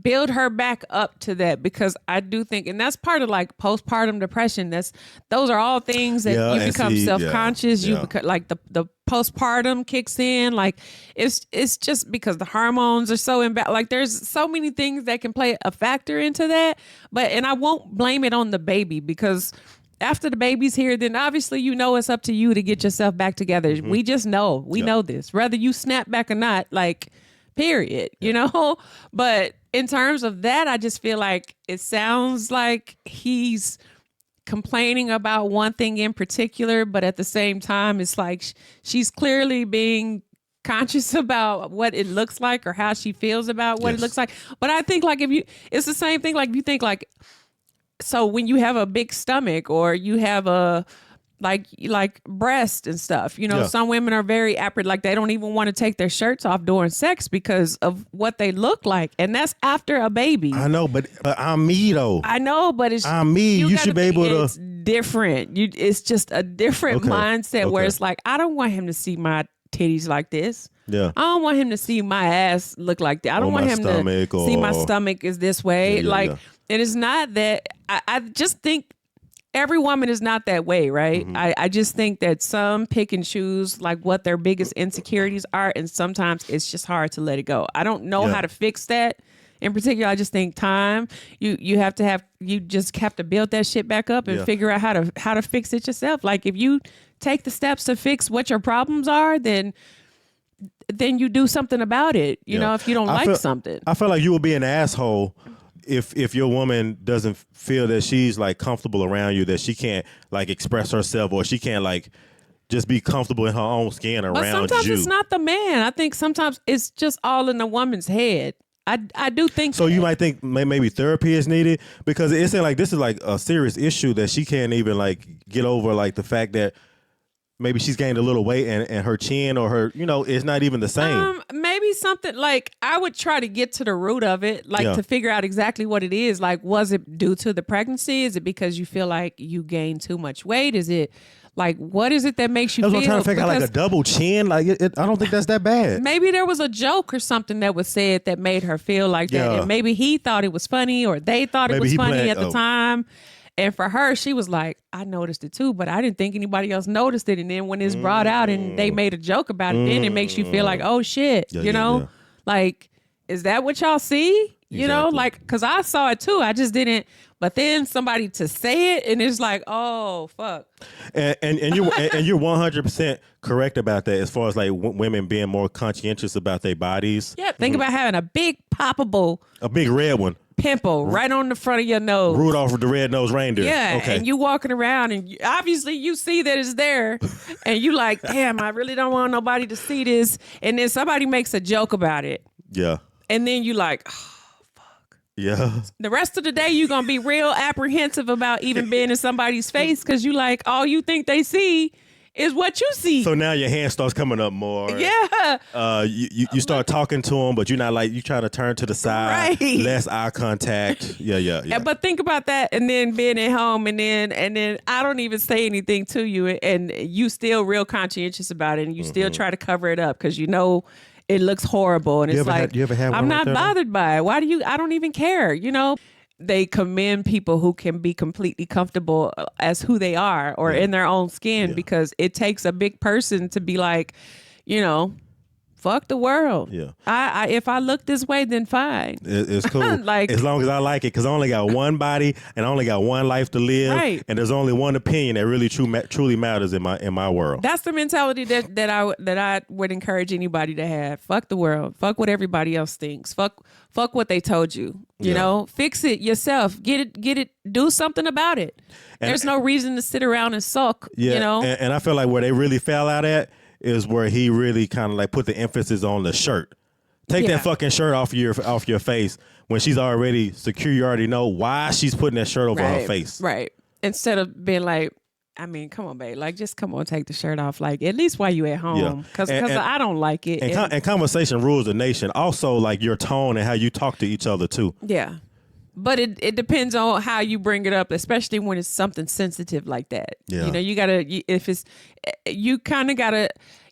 build her back up to that, because I do think, and that's part of like postpartum depression. Those are all things that you become self-conscious. You become like the postpartum kicks in. Like it's just because the hormones are so imbalanced. Like there's so many things that can play a factor into that. And I won't blame it on the baby, because after the baby's here, then obviously it's up to you to get yourself back together. We just know. We know this. Whether you snap back or not, like period, But in terms of that, I just feel like it sounds like he's complaining about one thing in particular, but at the same time, it's like she's clearly being conscious about what it looks like or how she feels about what it looks like. But I think like it's the same thing. Like if you think like, so when you have a big stomach or you have a like breast and stuff, some women are very like they don't even want to take their shirts off during sex because of what they look like, and that's after a baby. I know, but I'm me though. I know, but I'm me. You should be able to. It's different. It's just a different mindset where it's like, I don't want him to see my titties like this. Yeah. I don't want him to see my ass look like that. I don't want him to see my stomach is this way. And it's not that. I just think every woman is not that way, right? Mm-hmm. I just think that some pick and choose like what their biggest insecurities are, and sometimes it's just hard to let it go. I don't know how to fix that. In particular, I just think time. You just have to build that shit back up and figure out how to fix it yourself. Like if you take the steps to fix what your problems are, then you do something about it. You know, if you don't like something. I feel like you will be an asshole if your woman doesn't feel that she's like comfortable around you, that she can't like express herself, or she can't like just be comfortable in her own skin around you. But sometimes it's not the man. I think sometimes it's just all in the woman's head. I do think so. You might think maybe therapy is needed, because it's like this is like a serious issue that she can't even like get over, like the fact that maybe she's gained a little weight and her chin or her, it's not even the same. Maybe something like I would try to get to the root of it, like to figure out exactly what it is. Like, was it due to the pregnancy? Is it because you feel like you gained too much weight? Is it like, what is it that makes you feel? I'm trying to figure out like a double chin. Like, I don't think that's that bad. Maybe there was a joke or something that was said that made her feel like that. And maybe he thought it was funny, or they thought it was funny at the time. And for her, she was like, I noticed it too, but I didn't think anybody else noticed it. And then when it's brought out and they made a joke about it, then it makes you feel like, oh shit, like, is that what y'all see? Like, because I saw it too. I just didn't. But then somebody to say it, and it's like, oh fuck. And you're 100% correct about that, as far as like women being more conscientious about their bodies. Yeah, think about having a big a big red one. Pimple right on the front of your nose. Rudolph with the red-nosed reindeer. Yeah, okay. And you walking around, and obviously you see that it's there, and you like, damn, I really don't want nobody to see this. And then somebody makes a joke about it. Yeah. And then you like, oh, fuck. Yeah. The rest of the day, you're going to be real apprehensive about even being in somebody's face, because you like, all you think they see is what you see. So now your hand starts coming up more. Yeah. You start talking to them, but you're not like, you try to turn to the side, right. Less eye contact. Yeah. But think about that, and then being at home, and then I don't even say anything to you, and you still real conscientious about it, and you still try to cover it up because it looks horrible, and it's like, I'm not bothered by it. Why do you? I don't even care. They commend people who can be completely comfortable as who they are or in their own skin, because it takes a big person to be like, fuck the world. Yeah. I if I look this way, then fine. It's cool. Like- as long as I like it, because I only got one body and I only got one life to live. Right. And there's only one opinion that really truly matters in my world. That's the mentality that I would encourage anybody to have. Fuck the world. Fuck what everybody else thinks. Fuck what they told you. You know, fix it yourself. Get it. Do something about it. There's no reason to sit around and sulk. Yeah. You know. And I feel like where they really fell out at is where he really kind of like put the emphasis on the shirt. Take that fucking shirt off your face when she's already secure. You already know why she's putting that shirt over her face. Right. Instead of being like, I mean, come on, babe. Like, just come on, take the shirt off. Like, at least while you at home. Because I don't like it. And conversation rules the nation. Also, like your tone and how you talk to each other, too. Yeah. But it depends on how you bring it up, especially when it's something sensitive like that. Yeah. You know,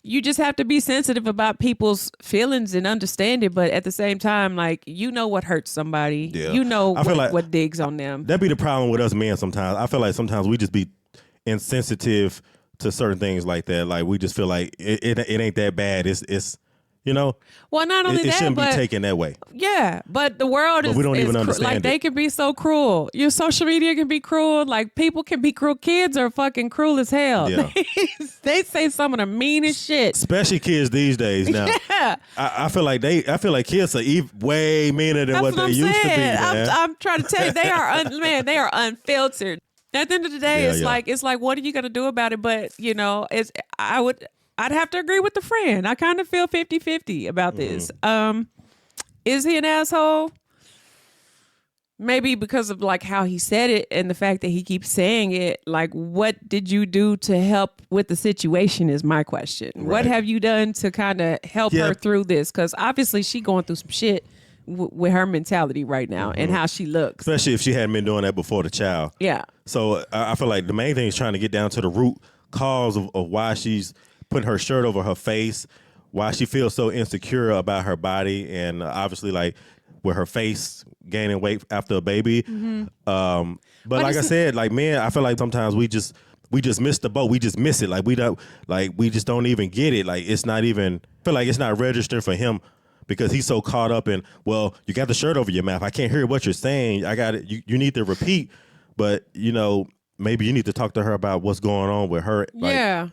you just have to be sensitive about people's feelings and understand it. But at the same time, like, you know what hurts somebody. Yeah. You know I feel like what digs on them. That'd be the problem with us men sometimes. I feel like sometimes we just be insensitive to certain things like that. Like, we just feel like it ain't that bad. It's you know. Well, not only it that, shouldn't but be taken that way. yeah, but the world is. we don't even is understand like it. they can be so cruel. Your social media can be cruel. Like, people can be cruel. Kids are fucking cruel as hell. Yeah. They say some of the meanest shit. Especially kids these days now. Yeah. I feel like kids are way meaner than what they I'm used to be. saying. Man. I'm trying to tell you, they are unfiltered. At the end of the day, it's like, what are you gonna do about it? But you know, I'd have to agree with the friend. I kind of feel 50-50 about this. Is he an asshole? Maybe because of like how he said it and the fact that he keeps saying it. Like, what did you do to help with the situation is my question. Right. What have you done to kind of help her through this? Because obviously she going through some shit with her mentality right now and how she looks. Especially if she hadn't been doing that before the child. Yeah. So I feel like the main thing is trying to get down to the root cause of why she's putting her shirt over her face, why she feels so insecure about her body, and obviously like with her face gaining weight after a baby. Mm-hmm. But like I said, like men, I feel like sometimes we just miss the boat. We just miss it. Like we just don't even get it. Like it's not even. I feel like it's not registered for him because he's so caught up in. Well, you got the shirt over your mouth. I can't hear what you're saying. I got it. You need to repeat. But you know, maybe you need to talk to her about what's going on with her. Like,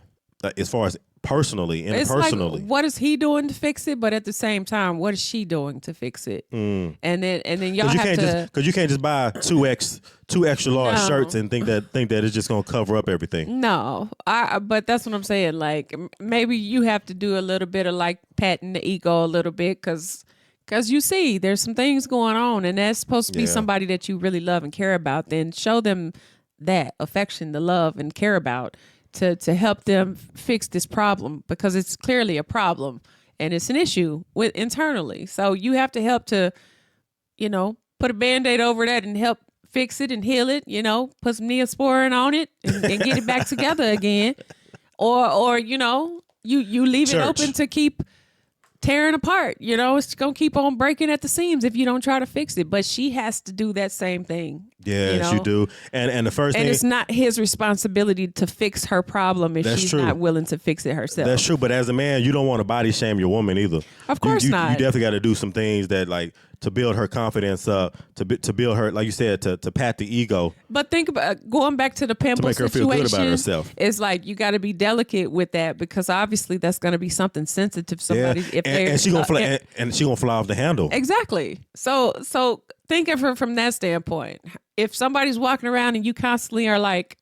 as far as personally, interpersonally. Like, what is he doing to fix it? But at the same time, what is she doing to fix it? And then y'all have to, because you can't just buy two extra large shirts and think that it's just gonna cover up everything. No, but that's what I'm saying. Like, maybe you have to do a little bit of like patting the ego a little bit because you see there's some things going on, and that's supposed to be somebody that you really love and care about. Then show them that affection, the love, and care about. To help them fix this problem, because it's clearly a problem and it's an issue with internally. So you have to help to, you know, put a Band-Aid over that and help fix it and heal it, you know, put some Neosporin on it and get it back together again. Or you know, you leave it open to keep tearing apart. You know, it's going to keep on breaking at the seams if you don't try to fix it. But she has to do that same thing. Yeah, you do. And the first thing, it's not his responsibility to fix her problem if she's not willing to fix it herself. That's true. But as a man, you don't want to body shame your woman either. Of course not. You definitely got to do some things that like to build her confidence up, to build her, like you said, to pat the ego. But think about going back to the pimple make her situation. feel good about herself. It's like you got to be delicate with that because obviously that's going to be something sensitive. Somebody, if and she gonna fly, and she gonna fly off the handle. Exactly. So think of her from that standpoint. If somebody's walking around and you constantly are like,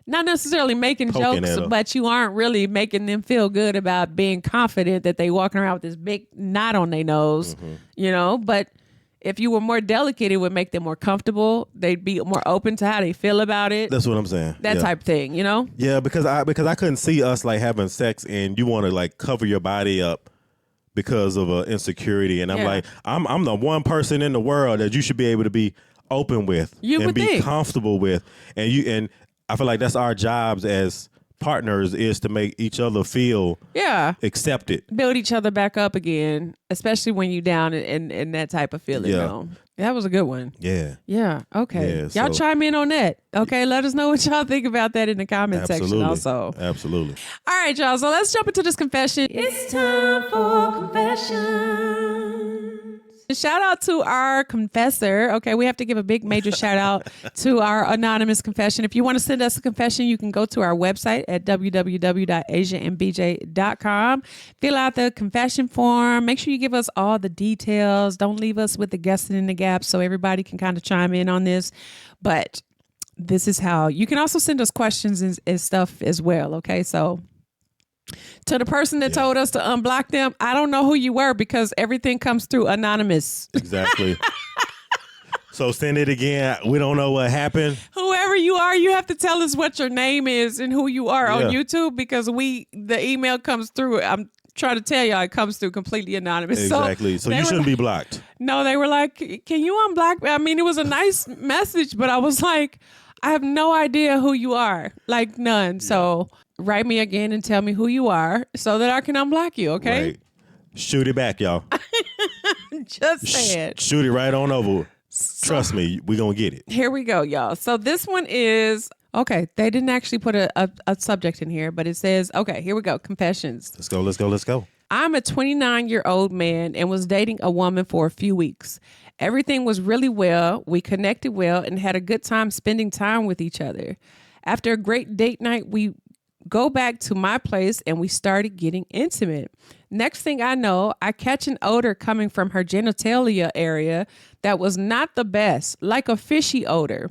not necessarily making jokes, but you aren't really making them feel good about being confident that they walking around with this big knot on their nose, you know. But if you were more delicate, it would make them more comfortable. They'd be more open to how they feel about it. That's what I'm saying. That type of thing, you know. Yeah, because I couldn't see us like having sex and you want to like cover your body up because of insecurity, and I'm like, I'm the one person in the world that you should be able to be open with and be comfortable with, and I feel like that's our jobs as partners is to make each other feel accepted, build each other back up again, especially when you down in that type of feeling. Yeah, That was a good one. Yeah. Yeah. Okay. Yeah, Y'all so- chime in on that. Okay. Let us know what y'all think about that in the comment section Absolutely. also. Absolutely. All right, y'all. So let's jump into this confession. It's time for confessions. Shout out to our confessor. Okay, we have to give a big major shout out to our anonymous confession. If you want to send us a confession, you can go to our website at www.asiaandbj.com. Fill out the confession form. Make sure you give us all the details. Don't leave us with the guessing in the gap so everybody can kind of chime in on this. But this is how you can also send us questions and stuff as well. Okay, so to the person that told us to unblock them, I don't know who you were because everything comes through anonymous. Exactly. So send it again. We don't know what happened. Whoever you are, you have to tell us what your name is and who you are on Yeah. YouTube because the email comes through. I'm trying to tell y'all it comes through completely anonymous. Exactly. So they you were shouldn't like- be blocked. No, they were like, can you unblock me? I mean, it was a nice message, but I was like, I have no idea who you are. Like none. So write me again and tell me who you are so that I can unblock you, okay? Right. Shoot it back, y'all. Just saying. Shoot it right on over. Trust me, we gonna get it. Here we go, y'all. So this one is, okay, they didn't actually put a subject in here, but it says, okay, here we go, confessions. Let's go. Let's go. Let's go. I'm a 29-year-old man and was dating a woman for a few weeks. Everything was really well. We connected well and had a good time spending time with each other. After a great date night, we go back to my place and we started getting intimate. Next thing I know, I catch an odor coming from her genitalia area that was not the best, like a fishy odor.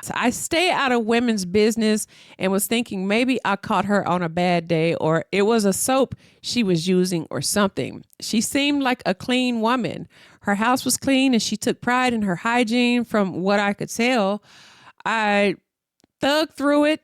So I stay out of women's business and was thinking maybe I caught her on a bad day or it was a soap she was using or something. She seemed like a clean woman. Her house was clean and she took pride in her hygiene from what I could tell. I thug through it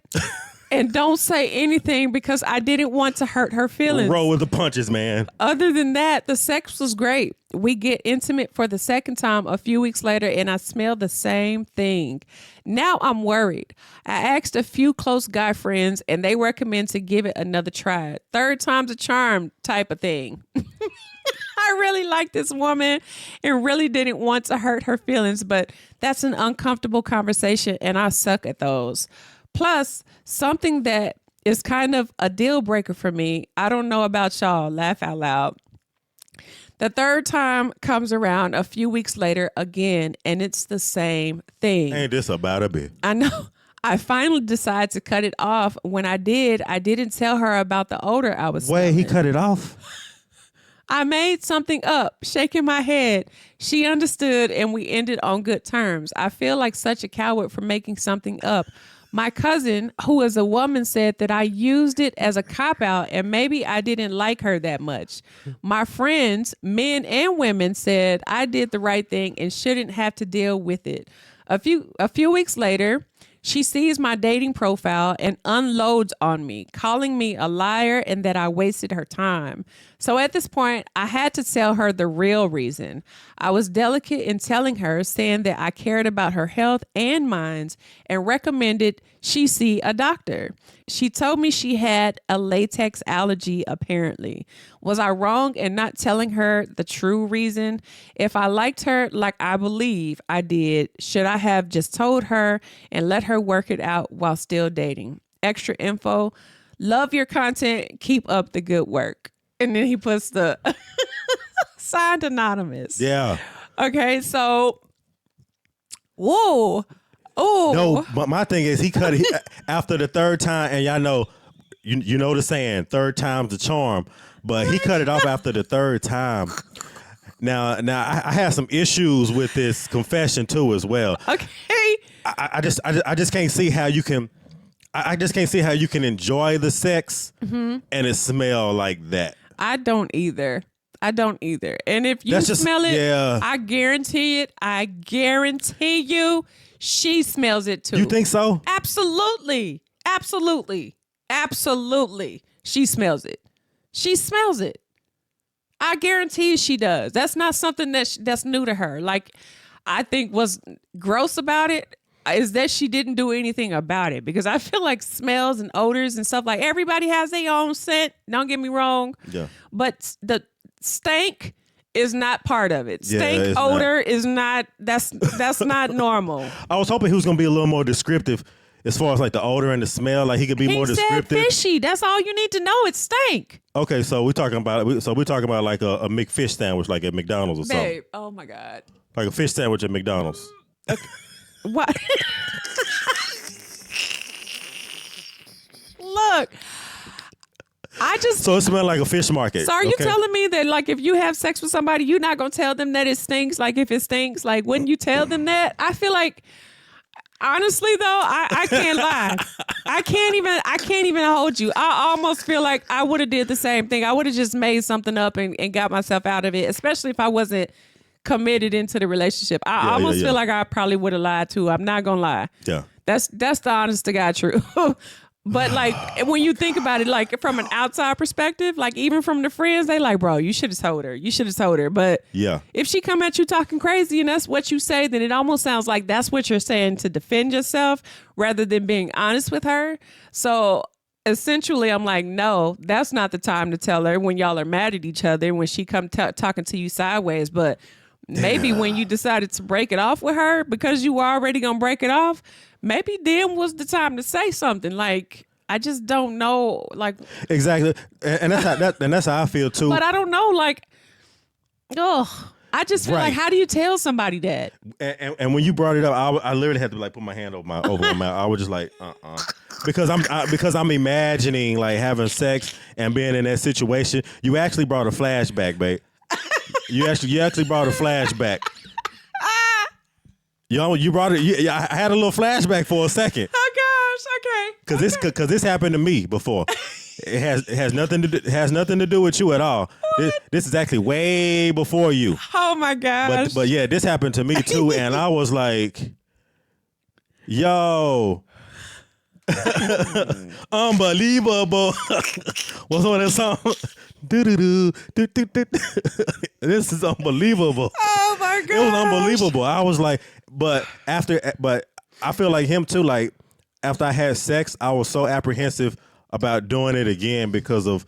and don't say anything because I didn't want to hurt her feelings. Roll with the punches, man. Other than that, the sex was great. We get intimate for the second time a few weeks later and I smell the same thing. Now I'm worried. I asked a few close guy friends and they recommend to give it another try. Third time's a charm type of thing. I really like this woman and really didn't want to hurt her feelings, but that's an uncomfortable conversation and I suck at those. Plus, something that is kind of a deal breaker for me. I don't know about y'all. Laugh out loud. The third time comes around a few weeks later again, and it's the same thing. Ain't this about a bit? I know. I finally decided to cut it off. When I did, I didn't tell her about the odor I was Wait, he smelling. cut it off? I made something up, shaking my head. She understood, and we ended on good terms. I feel like such a coward for making something up. My cousin, who is a woman, said that I used it as a cop-out and maybe I didn't like her that much. My friends, men and women, said I did the right thing and shouldn't have to deal with it. A few weeks later, she sees my dating profile and unloads on me, calling me a liar and that I wasted her time. So at this point, I had to tell her the real reason. I was delicate in telling her, saying that I cared about her health and minds and recommended she see a doctor. She told me she had a latex allergy, apparently. Was I wrong in not telling her the true reason? If I liked her like I believe I did, should I have just told her and let her work it out while still dating? Extra info. Love your content. Keep up the good work. And then he puts the signed anonymous. Yeah. Okay, so, whoa. Oh. No, but my thing is he cut it after the third time, and y'all know, you know the saying, third time's the charm. But he cut it off after the third time. Now I have some issues with this confession too as well. Okay. I just can't see how you can. I just can't see how you can enjoy the sex and it smell like that. I don't either. And if you That's just- smell it, yeah. I guarantee it. I guarantee you she smells it too. You think so? Absolutely. She smells it. I guarantee she does. That's not something that's new to her. Like, I think what's gross about it is that she didn't do anything about it, because I feel like smells and odors and stuff, like, everybody has their own scent. Don't get me wrong. Yeah. But the stank is not part of it. Yeah, Stink it's odor is not. That's not normal. I was hoping he was gonna be a little more descriptive as far as like the odor and the smell. Like he could be He more said descriptive. fishy. That's all you need to know. It stank. Okay, so we're talking about like a McFish sandwich, like at McDonald's or something. Babe, oh my God. Like a fish sandwich at McDonald's. What? Look, So it smelled like a fish market. So are you okay? telling me that, like, if you have sex with somebody, you're not gonna tell them that it stinks? Like, if it stinks, like, wouldn't you tell them that? I feel like, honestly, though, I can't lie. I can't even hold you. I almost feel like I would have did the same thing. I would have just made something up and got myself out of it, especially if I wasn't committed into the relationship. I almost feel like I probably would have lied too. I'm not gonna lie. Yeah. That's the honest to God truth. But like when you think about it, like from an outside perspective, like even from the friends, they like, bro, you should have told her. You should have told her. But Yeah. if she come at you talking crazy and that's what you say, then it almost sounds like that's what you're saying to defend yourself rather than being honest with her. So essentially, I'm like, no, that's not the time to tell her when y'all are mad at each other, when she come talking to you sideways. But maybe when you decided to break it off with her because you were already going to break it off, maybe then was the time to say something. Like, I just don't know. Like, Exactly. And that's how I feel too. but I don't know. Like, I just feel Right. like, how do you tell somebody that? And when you brought it up, I literally had to like put my hand over my mouth. I was just like, because I'm imagining like having sex and being in that situation. You actually brought a flashback, babe. You actually brought a flashback. You brought it. I had a little flashback for a second. Oh gosh, okay. Because this happened to me before. It has nothing to do with you at all. This is actually way before you. Oh my gosh. But yeah, this happened to me too, and I was like, yo. Unbelievable. What's on that song? This is unbelievable. Oh my god. It was unbelievable. I was like, but I feel like him too. Like after I had sex, I was so apprehensive about doing it again because of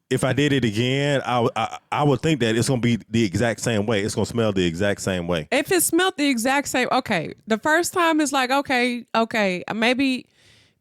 if I did it again, I would think that it's gonna be the exact same way. It's gonna smell the exact same way. If it smelled the exact same, okay. The first time is like, okay, maybe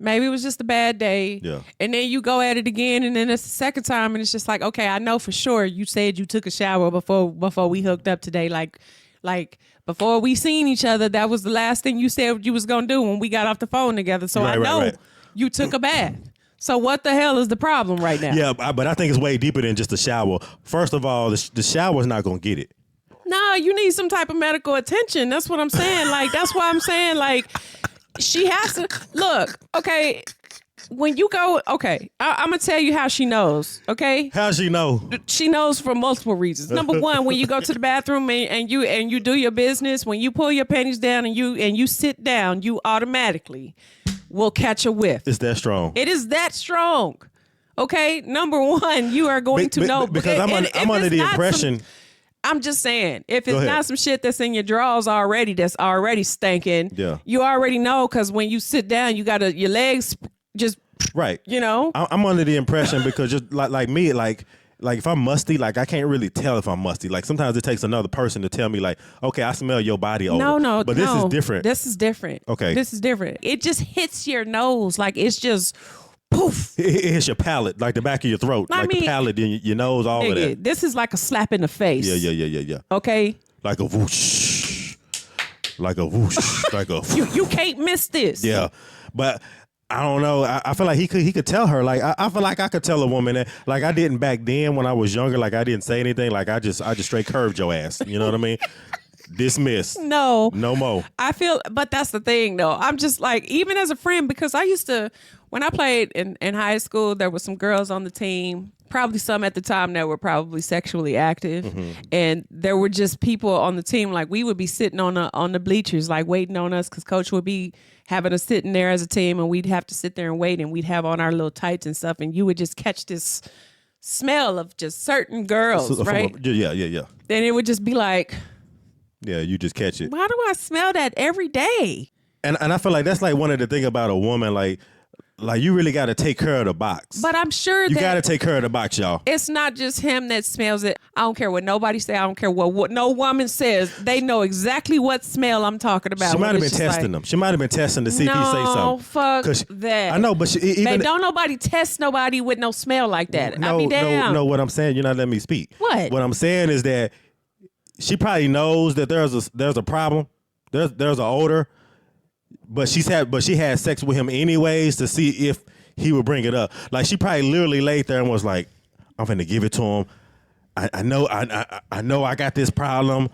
it was just a bad day. Yeah. And then you go at it again, and then it's the second time, and it's just like, okay, I know for sure you said you took a shower before we hooked up today. Like before we seen each other, that was the last thing you said you was gonna do when we got off the phone together. So I know you took a bath. So what the hell is the problem right now? Yeah, but I think it's way deeper than just a shower. First of all, the shower's not gonna get it. No, you need some type of medical attention. That's what I'm saying. Like, that's why I'm saying, like, she has to look, okay. When you go, okay, I'm gonna tell you how she knows, okay? How she know? She knows for multiple reasons. Number one, when you go to the bathroom and you do your business, when you pull your panties down and you sit down, you automatically will catch a whiff. It's that strong. It is that strong. Okay, number one, you are going to know because I'm under the impression. I'm just saying, if it's ahead. not some shit that's in your drawers already, that's already stinking, Yeah. you already know, because when you sit down, you got your legs just, Right. you know. I'm under the impression because just like me, like if I'm musty, like I can't really tell if I'm musty. Like sometimes it takes another person to tell me, like, okay, I smell your body odor. No, but this is different. This is different. Okay. This is different. It just hits your nose. Like, it's just poof. It hits your palate, like the back of your throat, I like mean, the palate in your nose, all of that. This is like a slap in the face. Yeah. Okay. Like a whoosh. Like a whoosh. Like a. You can't miss this. Yeah, but I don't know. I feel like he could tell her. Like I feel like I could tell a woman that. Like I didn't back then when I was younger. Like I didn't say anything. Like I just straight curved your ass. You know what I mean? Dismiss. No more. I feel, but that's the thing though. I'm just like, even as a friend, because I used to, when I played in high school, there were some girls on the team, probably some at the time that were probably sexually active. Mm-hmm. And there were just people on the team, like we would be sitting on the bleachers, like waiting on us, because coach would be having us sitting there as a team, and we'd have to sit there and wait, and we'd have on our little tights and stuff, and you would just catch this smell of just certain girls, right? Yeah. Then it would just be like, Yeah, you just catch it. why do I smell that every day? And I feel like that's like one of the thing about a woman, like like you really got to take care of the box. But I'm sure you that got to take care of the box, y'all. it's not just him that smells it. I don't care what nobody say. I don't care what no woman says. They know exactly what smell I'm talking about. She might have been It's just testing them. She might have been testing to see if he say No, something. fuck 'Cause that. I know, but even Man, don't nobody test nobody with no smell like that. I mean, damn. no. What I'm saying, you're not letting me speak. What? What I'm saying is that she probably knows that there's a problem. There's an odor, but she had sex with him anyways to see if he would bring it up. Like she probably literally laid there and was like, "I'm finna give it to him. I know I got this problem.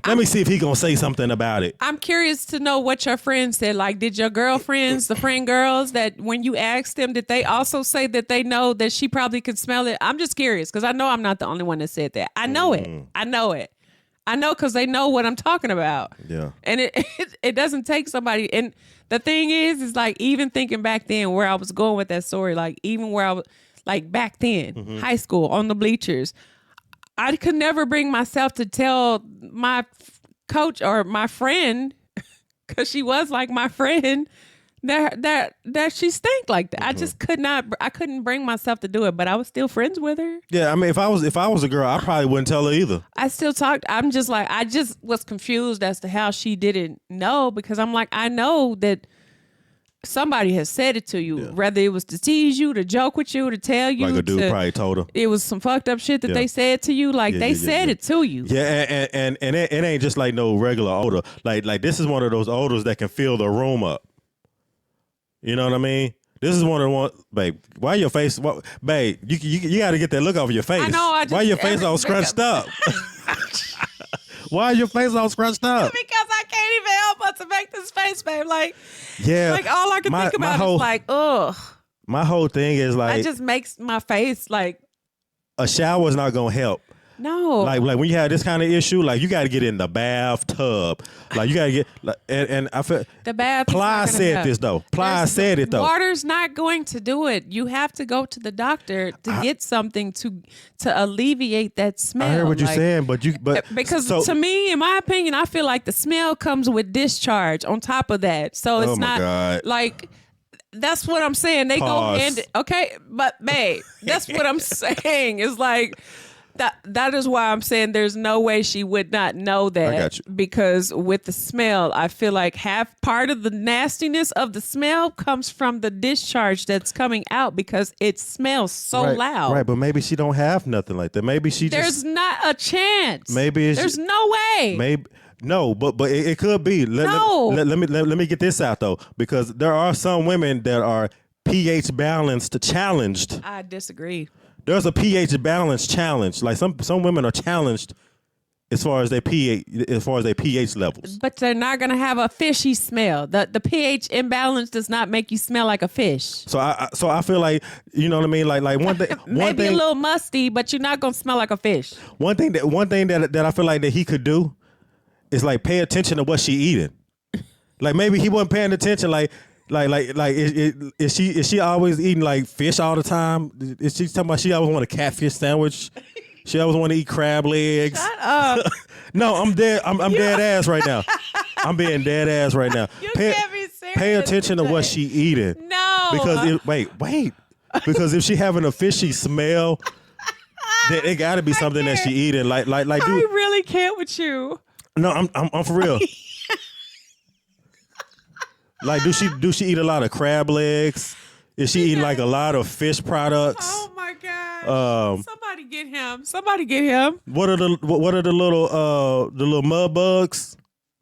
Let me see if he gonna say something about it." I'm curious to know what your friends said. Like, did your girlfriends, the friend girls, that when you asked them, did they also say that they know that she probably could smell it? I'm just curious because I know I'm not the only one that said that. I know it. I know because they know what I'm talking about. Yeah. And it doesn't take somebody. And the thing is like even thinking back then where I was going with that story, like even where I was like back then, high school on the bleachers, I could never bring myself to tell my coach or my friend, because she was like my friend, that she stank like that. I just I couldn't bring myself to do it, but I was still friends with her. Yeah, I mean, if I was a girl, I probably wouldn't tell her either. I still talked. I'm just like, I just was confused as to how she didn't know, because I'm like, I know that somebody has said it to you, whether it was to tease you, to joke with you, to tell you. Like a dude probably told her. It was some fucked up shit that they said to you. Like they said it to you. Yeah, and it ain't just like no regular odor. Like this is one of those odors that can fill the room up. You know what I mean? This is one of the ones, babe. Why your face, babe? You got to get that look off your face. I know. Why your face all scrunched up? Why your face all scrunched up? Because I can't even help but to make this face, babe. Like, yeah. Like all I can think about is like, ugh. My whole thing is like, it just makes my face like. A shower is not gonna help. No. Like when you have this kind of issue, like you got to get in the bathtub. Like you got to get, and I feel the bath. Ply said this though. Ply said it though. Water's not going to do it. You have to go to the doctor to get something to alleviate that smell. I heard what you're saying, but because to me, in my opinion, I feel like the smell comes with discharge on top of that. So it's not like. That's what I'm saying. They Pause. go and okay, but babe, that's what I'm saying. It's like that is why I'm saying there's no way she would not know that. I got you. Because with the smell, I feel like half part of the nastiness of the smell comes from the discharge that's coming out because it smells so loud. Right, but maybe she don't have nothing like that. Maybe she There's not a chance. Maybe there's no way. Maybe. No, but it could be. Let me get this out though, because there are some women that are pH balanced challenged. I disagree. There's a pH balance challenge. Like some women are challenged as far as their pH levels. But they're not gonna have a fishy smell. The pH imbalance does not make you smell like a fish. So I feel like, you know what I mean. Like one thing, maybe a little musty, but you're not gonna smell like a fish. One thing that I feel like that he could do is like pay attention to what she eating. Like maybe he wasn't paying attention. Like is she always eating like fish all the time? Is she talking about she always want a catfish sandwich? She always want to eat crab legs. Shut up. No, I'm dead. I'm dead ass right now. I'm being dead ass right now. You can't be serious. Pay attention to what she eating. No. Because wait. Because if she having a fishy smell, then it got to be something that she eating. Like I really can't with you. No, I'm for real. Like, do she eat a lot of crab legs? Is she eating like a lot of fish products? Oh my god! Somebody get him! Somebody get him! What are the little mud bugs?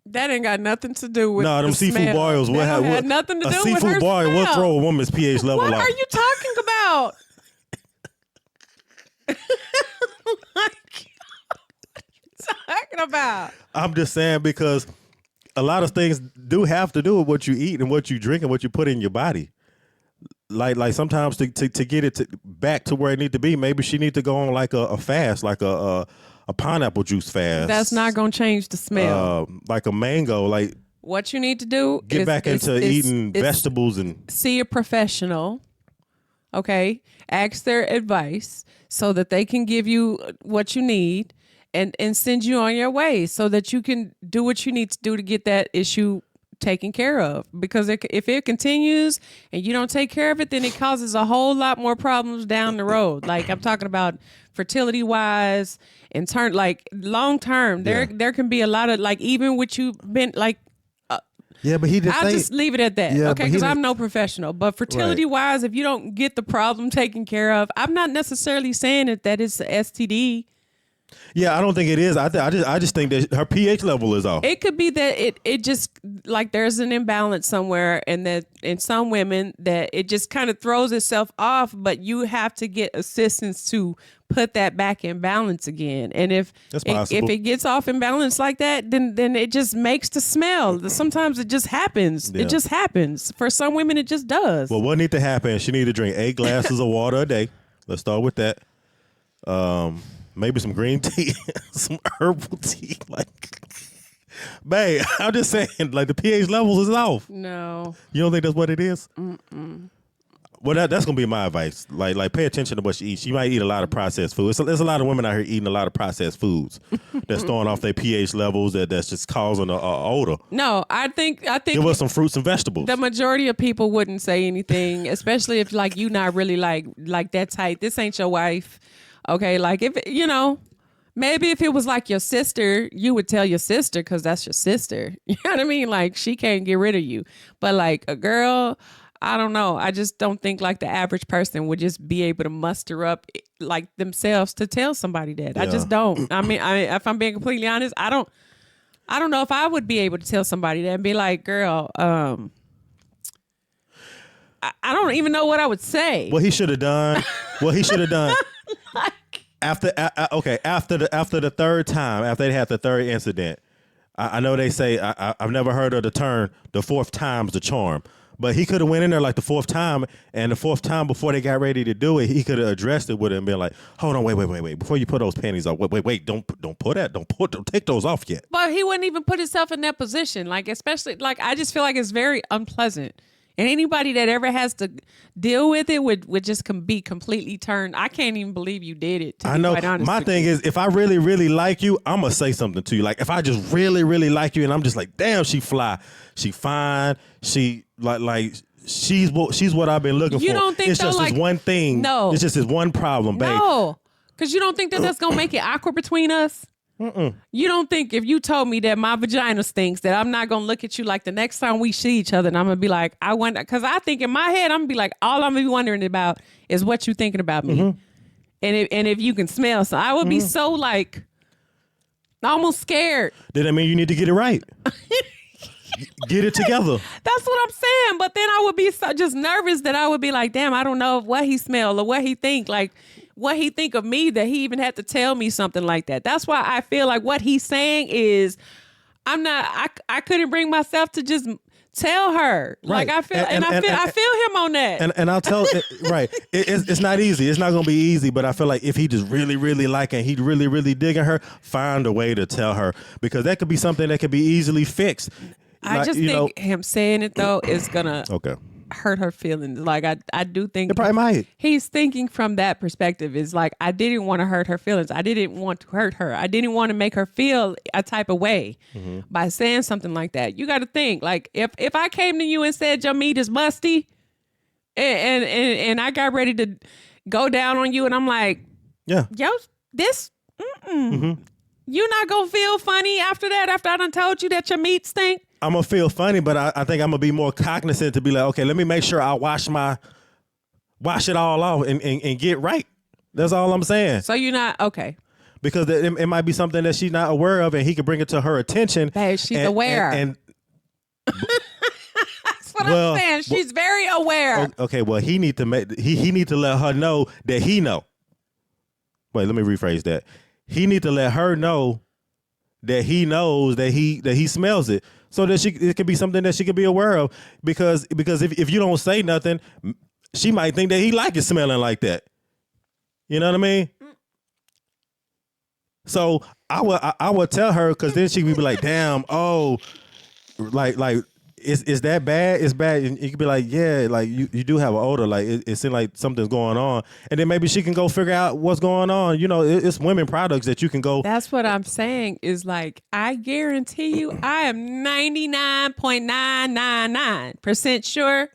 That ain't got nothing to do with them seafood smell. boils. What had nothing to do with her seafood boil smell. will throw a woman's pH level What off. are you talking about? Talking about? I'm just saying because a lot of things do have to do with what you eat and what you drink and what you put in your body. Like sometimes to get it back to where it need to be, maybe she need to go on like a fast, like a pineapple juice fast. That's not gonna change the smell. Like a mango. Like what you need to do get back into eating vegetables and see a professional. Okay, ask their advice so that they can give you what you need. And send you on your way so that you can do what you need to do to get that issue taken care of, because if it continues and you don't take care of it, then it causes a whole lot more problems down the road. Like I'm talking about fertility wise, in turn, like long term, there can be a lot of like, even what you've been like. Yeah, but he just I'll just leave it at that, Yeah, okay? but Because I'm no professional. But fertility Right. wise, if you don't get the problem taken care of, I'm not necessarily saying that it's a STD. Yeah, I don't think it is. I just think that her pH level is off. It could be that it just like there's an imbalance somewhere, and that in some women that it just kind of throws itself off, but you have to get assistance to put that back in balance again. And if That's if possible. it gets off in balance like that, then it just makes the smell. Sometimes it just happens. Yeah. It just happens. For some women, it just does. Well, what need to happen? She need to drink 8 glasses of water a day. Let's start with that. Maybe some green tea, some herbal tea. Like, babe, I'm just saying, like the pH levels is off. No. You don't think that's what it is? Well, that's gonna be my advice. Like, pay attention to what she eats. She might eat a lot of processed food. There's a lot of women out here eating a lot of processed foods that's throwing off their pH levels. That's just causing a odor. No, I think Give us some fruits and vegetables. the majority of people wouldn't say anything, especially if like you not really like that tight. This ain't your wife. Okay, like if you know, maybe if it was like your sister, you would tell your sister because that's your sister. You know what I mean? Like she can't get rid of you. But like a girl, I don't know. I just don't think like the average person would just be able to muster up like themselves to tell somebody that. I Yeah. just don't. I mean, if I'm being completely honest, I don't know if I would be able to tell somebody that and be like, girl, I don't even know what I would say. What he should have done. After the third time, after they had the third incident, I know they say I've never heard of the term the fourth time's the charm, but he could have went in there like the fourth time, and the fourth time before they got ready to do it, he could have addressed it with him and been like, hold on, wait, before you put those panties off, wait, don't take those off yet. But he wouldn't even put himself in that position. Like, especially, like, I just feel like it's very unpleasant. And anybody that ever has to deal with it would just be completely turned. I can't even believe you did it, to I be know. quite honest My with thing you. is, if I really, really like you, I'm gonna say something to you. Like, if I just really, really like you, and I'm just like, damn, she fly, she fine, she like she's what I've been looking for. You don't think it's though, just like, this one thing? no. It's just this one problem, babe. No, because you don't think that that's going to make it awkward between us? You don't think if you told me that my vagina stinks that I'm not going to look at you like the next time we see each other and I'm going to be like, I wonder, because I think in my head, I'm going to be like, all I'm going to be wondering about is what you thinking about me. And if you can smell. So I would be so like almost scared. Then that mean you need to get it right. Get it together. That's what I'm saying. But then I would be so just nervous that I would be like, damn, I don't know what he smelled or what he think. Like, what he think of me that he even had to tell me something like that. That's why I feel like what he's saying is I couldn't bring myself to just tell her. Right. Like I feel I feel him on that. And I'll tell right. It's not easy. It's not gonna be easy. But I feel like if he just really, really like and he really, really digging her, find a way to tell her, because that could be something that could be easily fixed. I just think him saying it though is gonna Okay. hurt her feelings. Like I do think It probably might. he's thinking from that perspective. Is like, I didn't want to hurt her feelings. I didn't want to hurt her. I didn't want to make her feel a type of way by saying something like that. You got to think, like, if I came to you and said your meat is musty and I got ready to go down on you and I'm like, Yeah. yo, this you not gonna feel funny after that, after I done told you that your meat stink? I'm gonna feel funny, but I think I'm gonna be more cognizant to be like, okay, let me make sure I wash it all off and get right. That's all I'm saying. So you're not okay. Because it might be something that she's not aware of, and he could bring it to her attention. Babe, she's aware. And That's what Well, I'm saying. She's very aware. okay, well, he need to let her know that he know. Wait, let me rephrase that. He need to let her know that he knows that he smells it, so that it could be something that she could be aware of. Because if you don't say nothing, she might think that he like it smelling like that. You know what I mean? So I would tell her, because then she would be like, damn, oh, like is that bad? It's bad. And you could be like, yeah, like you do have an odor. Like it seems like something's going on, and then maybe she can go figure out what's going on. You know, it's women products that you can go. That's what I'm saying is like, I guarantee you, I am 99.999% sure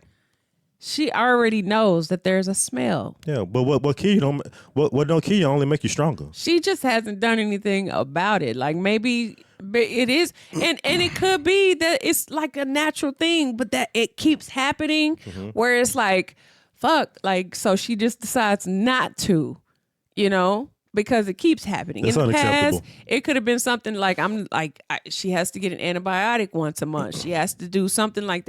she already knows that there's a smell. Yeah, but what kill you don't what don't kill you only make you stronger. She just hasn't done anything about it. Like maybe it is, and it could be that it's like a natural thing, but that it keeps happening where it's like, fuck, like, so she just decides not to, you know, because it keeps happening. That's in the unacceptable. past, it could have been something like she has to get an antibiotic once a month. She has to do something like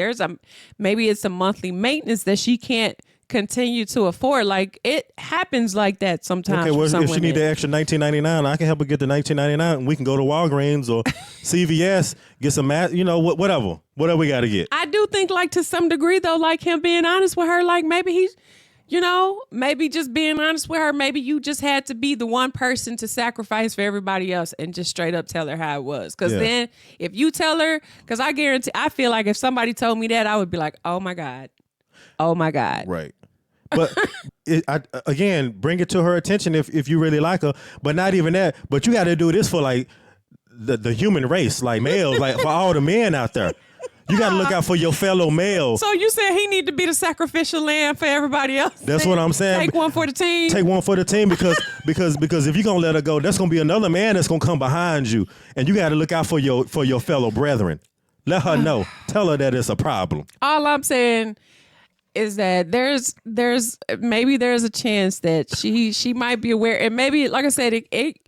maybe it's a monthly maintenance that she can't continue to afford. Like it happens like that sometimes. Okay, well, for some if she need the women. extra $19.99, I can help her get the $19.99, and we can go to Walgreens or CVS, get some, whatever we got to get. I do think, like, to some degree, though, like him being honest with her, like maybe he's, you know, maybe just being honest with her. Maybe you just had to be the one person to sacrifice for everybody else and just straight up tell her how it was. Because then if you tell her, because I feel like if somebody told me that, I would be like, oh my God. Right. But again, bring it to her attention if you really like her. But not even that. But you got to do this for like the human race, like males, like for all the men out there. You got to look out for your fellow males. So you said he need to be the sacrificial lamb for everybody else? That's what I'm saying. Take one for the team. Take one for the team because if you're gonna let her go, that's gonna be another man that's gonna come behind you, and you got to look out for your fellow brethren. Let her know. Tell her that it's a problem. All I'm saying is that there's a chance that she might be aware, and maybe, like I said, it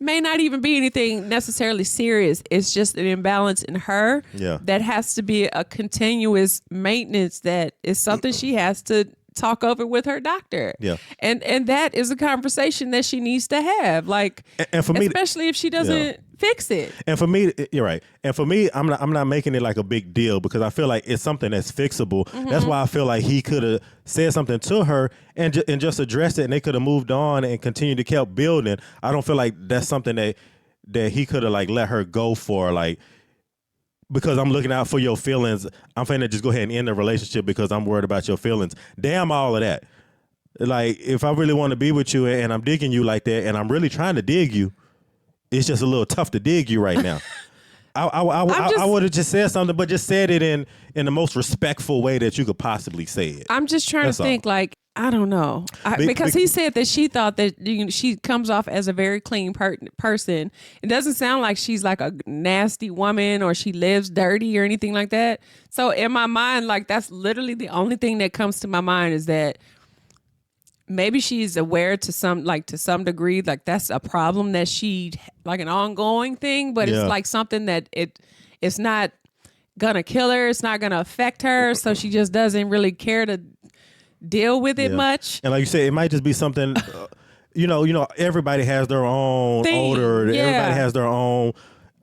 may not even be anything necessarily serious. It's just an imbalance in her that has to be a continuous maintenance. That is something she has to talk over with her doctor. Yeah, and that is a conversation that she needs to have. Like, and for me, especially if she doesn't fix it. And for me, you're right. And for me, I'm not making it like a big deal because I feel like it's something that's fixable. That's why I feel like he could have said something to her and just addressed it, and they could have moved on and continued to keep building. I don't feel like that's something that he could have like let her go for, like, because I'm looking out for your feelings. I'm finna just go ahead and end the relationship because I'm worried about your feelings. Damn all of that. Like, if I really want to be with you and I'm digging you like that and I'm really trying to dig you, it's just a little tough to dig you right now. I would have just said something, but just said it in the most respectful way that you could possibly say it. I'm just trying to think, like, I don't know. Because he said that she thought that she comes off as a very clean person. It doesn't sound like she's like a nasty woman or she lives dirty or anything like that. So in my mind, like, that's literally the only thing that comes to my mind is that maybe she's aware to some degree, like that's a problem that she, like an ongoing thing, but it's like something that it's not gonna kill her. It's not gonna affect her. So she just doesn't really care to deal with it much. And like you said, it might just be something, everybody has their own odor. Yeah. Everybody has their own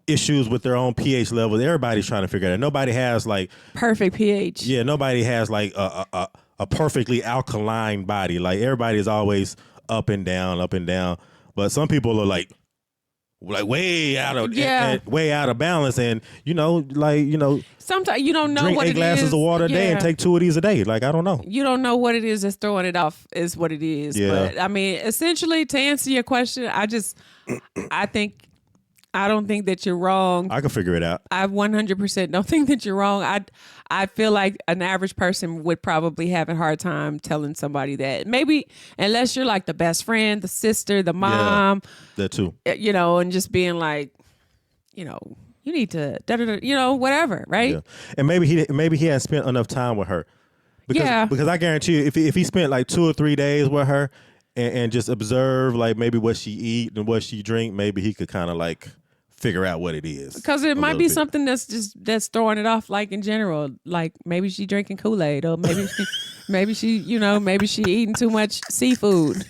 issues with their own pH levels. Everybody's trying to figure it out. Nobody has like perfect pH. Yeah, nobody has like a perfectly alkaline body. Like everybody is always up and down. But some people are like way out of balance, and sometimes you don't know drink what 8 it glasses is. of water a day and take 2 of these a day. Like, I don't know. You don't know what it is that's throwing it off is what it is. Yeah. But I mean, essentially, to answer your question, I don't think that you're wrong. I can figure it out. I 100% don't think that you're wrong. I feel like an average person would probably have a hard time telling somebody that. Maybe unless you're like the best friend, the sister, the mom. That too. And just being like, you need to, whatever, right? Yeah. And maybe he hadn't spent enough time with her. Because I guarantee you, if he spent like 2 or 3 days with her and just observe like maybe what she eat and what she drink, maybe he could kind of like figure out what it is. Because it might be something that's throwing it off, like in general. Like maybe she drinking Kool-Aid, or maybe she eating too much seafood.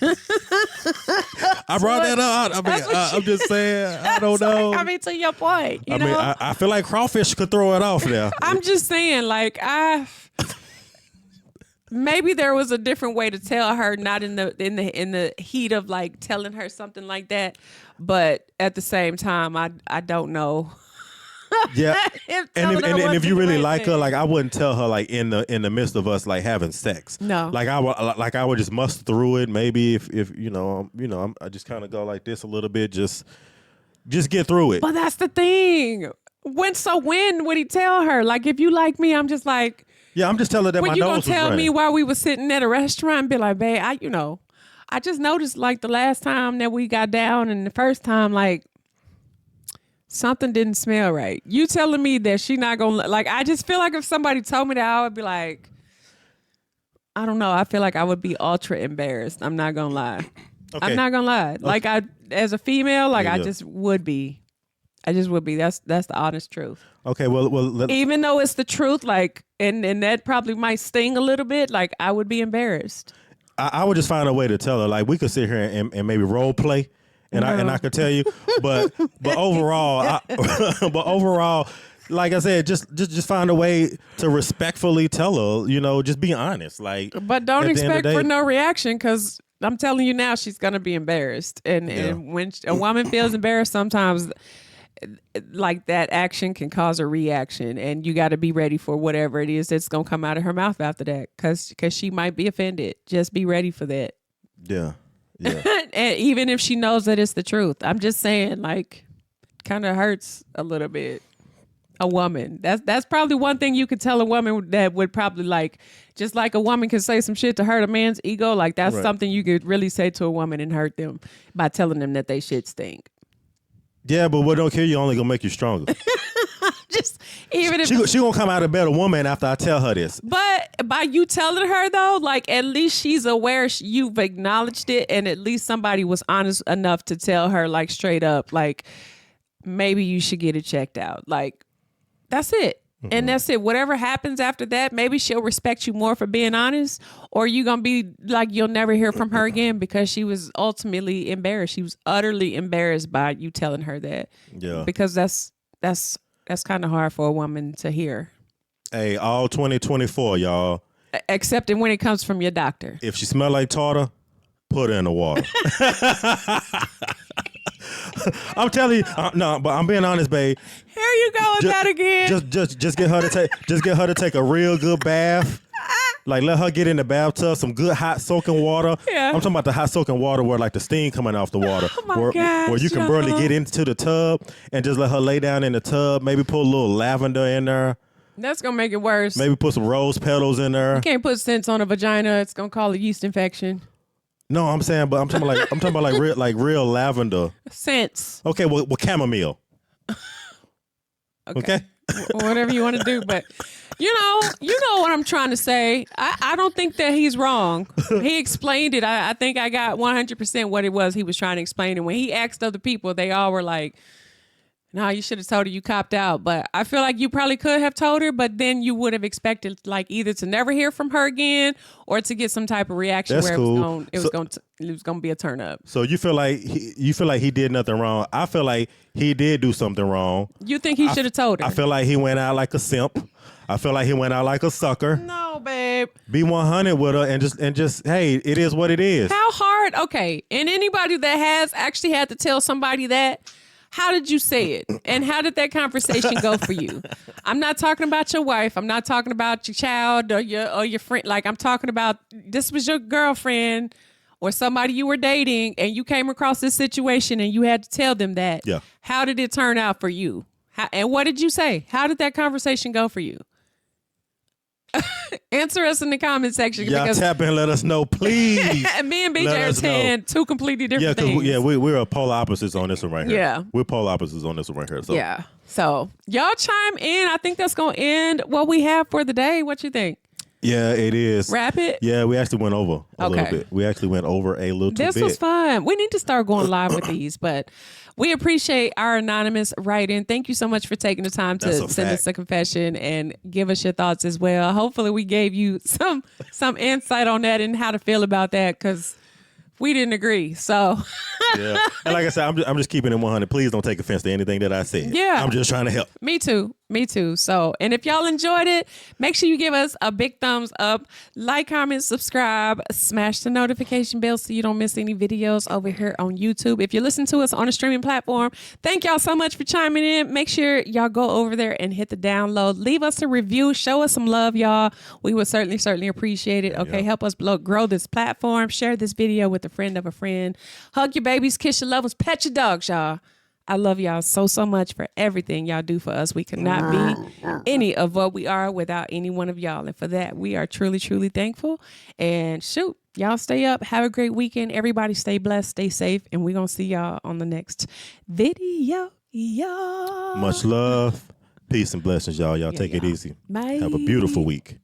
I brought that up. I mean, I'm just saying, I don't know. To your point, I feel like crawfish could throw it off now. I'm just saying, like, maybe there was a different way to tell her, not in the heat of like telling her something like that. But at the same time, I don't know. Yeah. If And telling her what if to you do really ain't like her, thing. like I wouldn't tell her like in the midst of us like having sex. No. Like I would just muster through it. Maybe if I just kind of go like this a little bit, just get through it. But that's the thing. When would he tell her? Like, if you like me, I'm just like, Yeah, I'm just telling her that when my you nose gonna was tell running. me while we were sitting at a restaurant and be like, babe, I just noticed like the last time that we got down and the first time, like, something didn't smell right. You telling me that she not gonna, like, I just feel like if somebody told me that, I would be like, I don't know. I feel like I would be ultra embarrassed. I'm not gonna lie. Okay. I'm not gonna lie. Like, as a female, like, Yeah, I yeah. just would be. I just would be. That's the honest truth. Okay, well, Even though it's the truth, like, and that probably might sting a little bit, like, I would be embarrassed. I would just find a way to tell her. Like we could sit here and maybe role play, and I could tell you, but overall, like I said, just find a way to respectfully tell her. Just be honest. Like, But don't at the end of expect the for day- no reaction, because I'm telling you now, she's gonna be embarrassed. And when a woman feels embarrassed, sometimes like that action can cause a reaction, and you got to be ready for whatever it is that's gonna come out of her mouth after that, because she might be offended. Just be ready for that. Yeah. And even if she knows that it's the truth, I'm just saying, like, kind of hurts a little bit. A woman. That's probably one thing you could tell a woman that would probably, like, just like a woman can say some shit to hurt a man's ego. Like, that's Right. something you could really say to a woman and hurt them by telling them that they shit stink. Yeah, but what don't kill you only gonna make you stronger. Just even if. she gonna come out a better woman after I tell her this. But by you telling her though, like, at least she's aware you've acknowledged it, and at least somebody was honest enough to tell her, like, straight up, like, maybe you should get it checked out. Like, that's it. And that's it. Whatever happens after that, maybe she'll respect you more for being honest, or you gonna be like, you'll never hear from her again because she was ultimately embarrassed. She was utterly embarrassed by you telling her that. Yeah. Because that's kind of hard for a woman to hear. Hey, all 2024, y'all. Except when it comes from your doctor. If she smell like tartar, put her in the water. I'm telling you, no, but I'm being honest, babe. Here you go with that again. Just get her to take a real good bath. Like, let her get in the bathtub, some good hot soaking water. Yeah. I'm talking about the hot soaking water where like the steam coming off the water. Oh my where, gosh, where you can barely y'all. get into the tub, and just let her lay down in the tub. Maybe put a little lavender in there. That's gonna make it worse. Maybe put some rose petals in there. You can't put scents on a vagina. It's gonna call a yeast infection. No, I'm saying, but I'm talking about like real lavender. Scents. Okay, well chamomile. Okay. Whatever you want to do, but you know what I'm trying to say. I don't think that he's wrong. He explained it. I think I got 100% what it was he was trying to explain. And when he asked other people, they all were like, no, you should have told her, you copped out. But I feel like you probably could have told her, but then you would have expected, like, either to never hear from her again or to get some type of reaction. That's where cool. it was going to be a turn up. So you feel like he did nothing wrong. I feel like he did do something wrong. You think he should have told her? I feel like he went out like a simp. I feel like he went out like a sucker. No, babe. Be 100 with her and just hey, it is what it is. How hard? Okay. And anybody that has actually had to tell somebody that, how did you say it? And how did that conversation go for you? I'm not talking about your wife. I'm not talking about your child or your friend. Like, I'm talking about, this was your girlfriend or somebody you were dating, and you came across this situation and you had to tell them that. Yeah. How did it turn out for you? And what did you say? How did that conversation go for you? Answer us in the comment section. Y'all because tap in and let us know, please. me and BJ Let are us know. saying two completely different things. we're polar opposites on this one right here. Yeah. We're polar opposites on this one right here. So Yeah. So y'all chime in. I think that's going to end what we have for the day. What you think? yeah, it is. Wrap it? Yeah, we actually went over a little bit. We actually went over a little This bit. was fun. We need to start going live with these, but we appreciate our anonymous write-in. Thank you so much for taking the time That's to a send fact. us a confession and give us your thoughts as well. Hopefully we gave you some insight on that and how to feel about that, because we didn't agree. So Yeah. And like I said, I'm just keeping it 100. Please don't take offense to anything that I said. Yeah. I'm just trying to help. me too. Me too. So, and if y'all enjoyed it, make sure you give us a big thumbs up, like, comment, subscribe, smash the notification bell so you don't miss any videos over here on YouTube. If you listen to us on a streaming platform, thank y'all so much for chiming in. Make sure y'all go over there and hit the download. Leave us a review. Show us some love, y'all. We would certainly appreciate it. Okay, help us grow this platform. Share this video with a friend of a friend. Hug your babies, kiss your loved ones, pet your dogs, y'all. I love y'all so much for everything y'all do for us. We could not be any of what we are without any one of y'all. And for that, we are truly thankful. And shoot, y'all stay up. Have a great weekend. Everybody stay blessed, stay safe. And we're going to see y'all on the next video. Much love. Peace and blessings, y'all. Y'all take it easy. Bye. Have a beautiful week.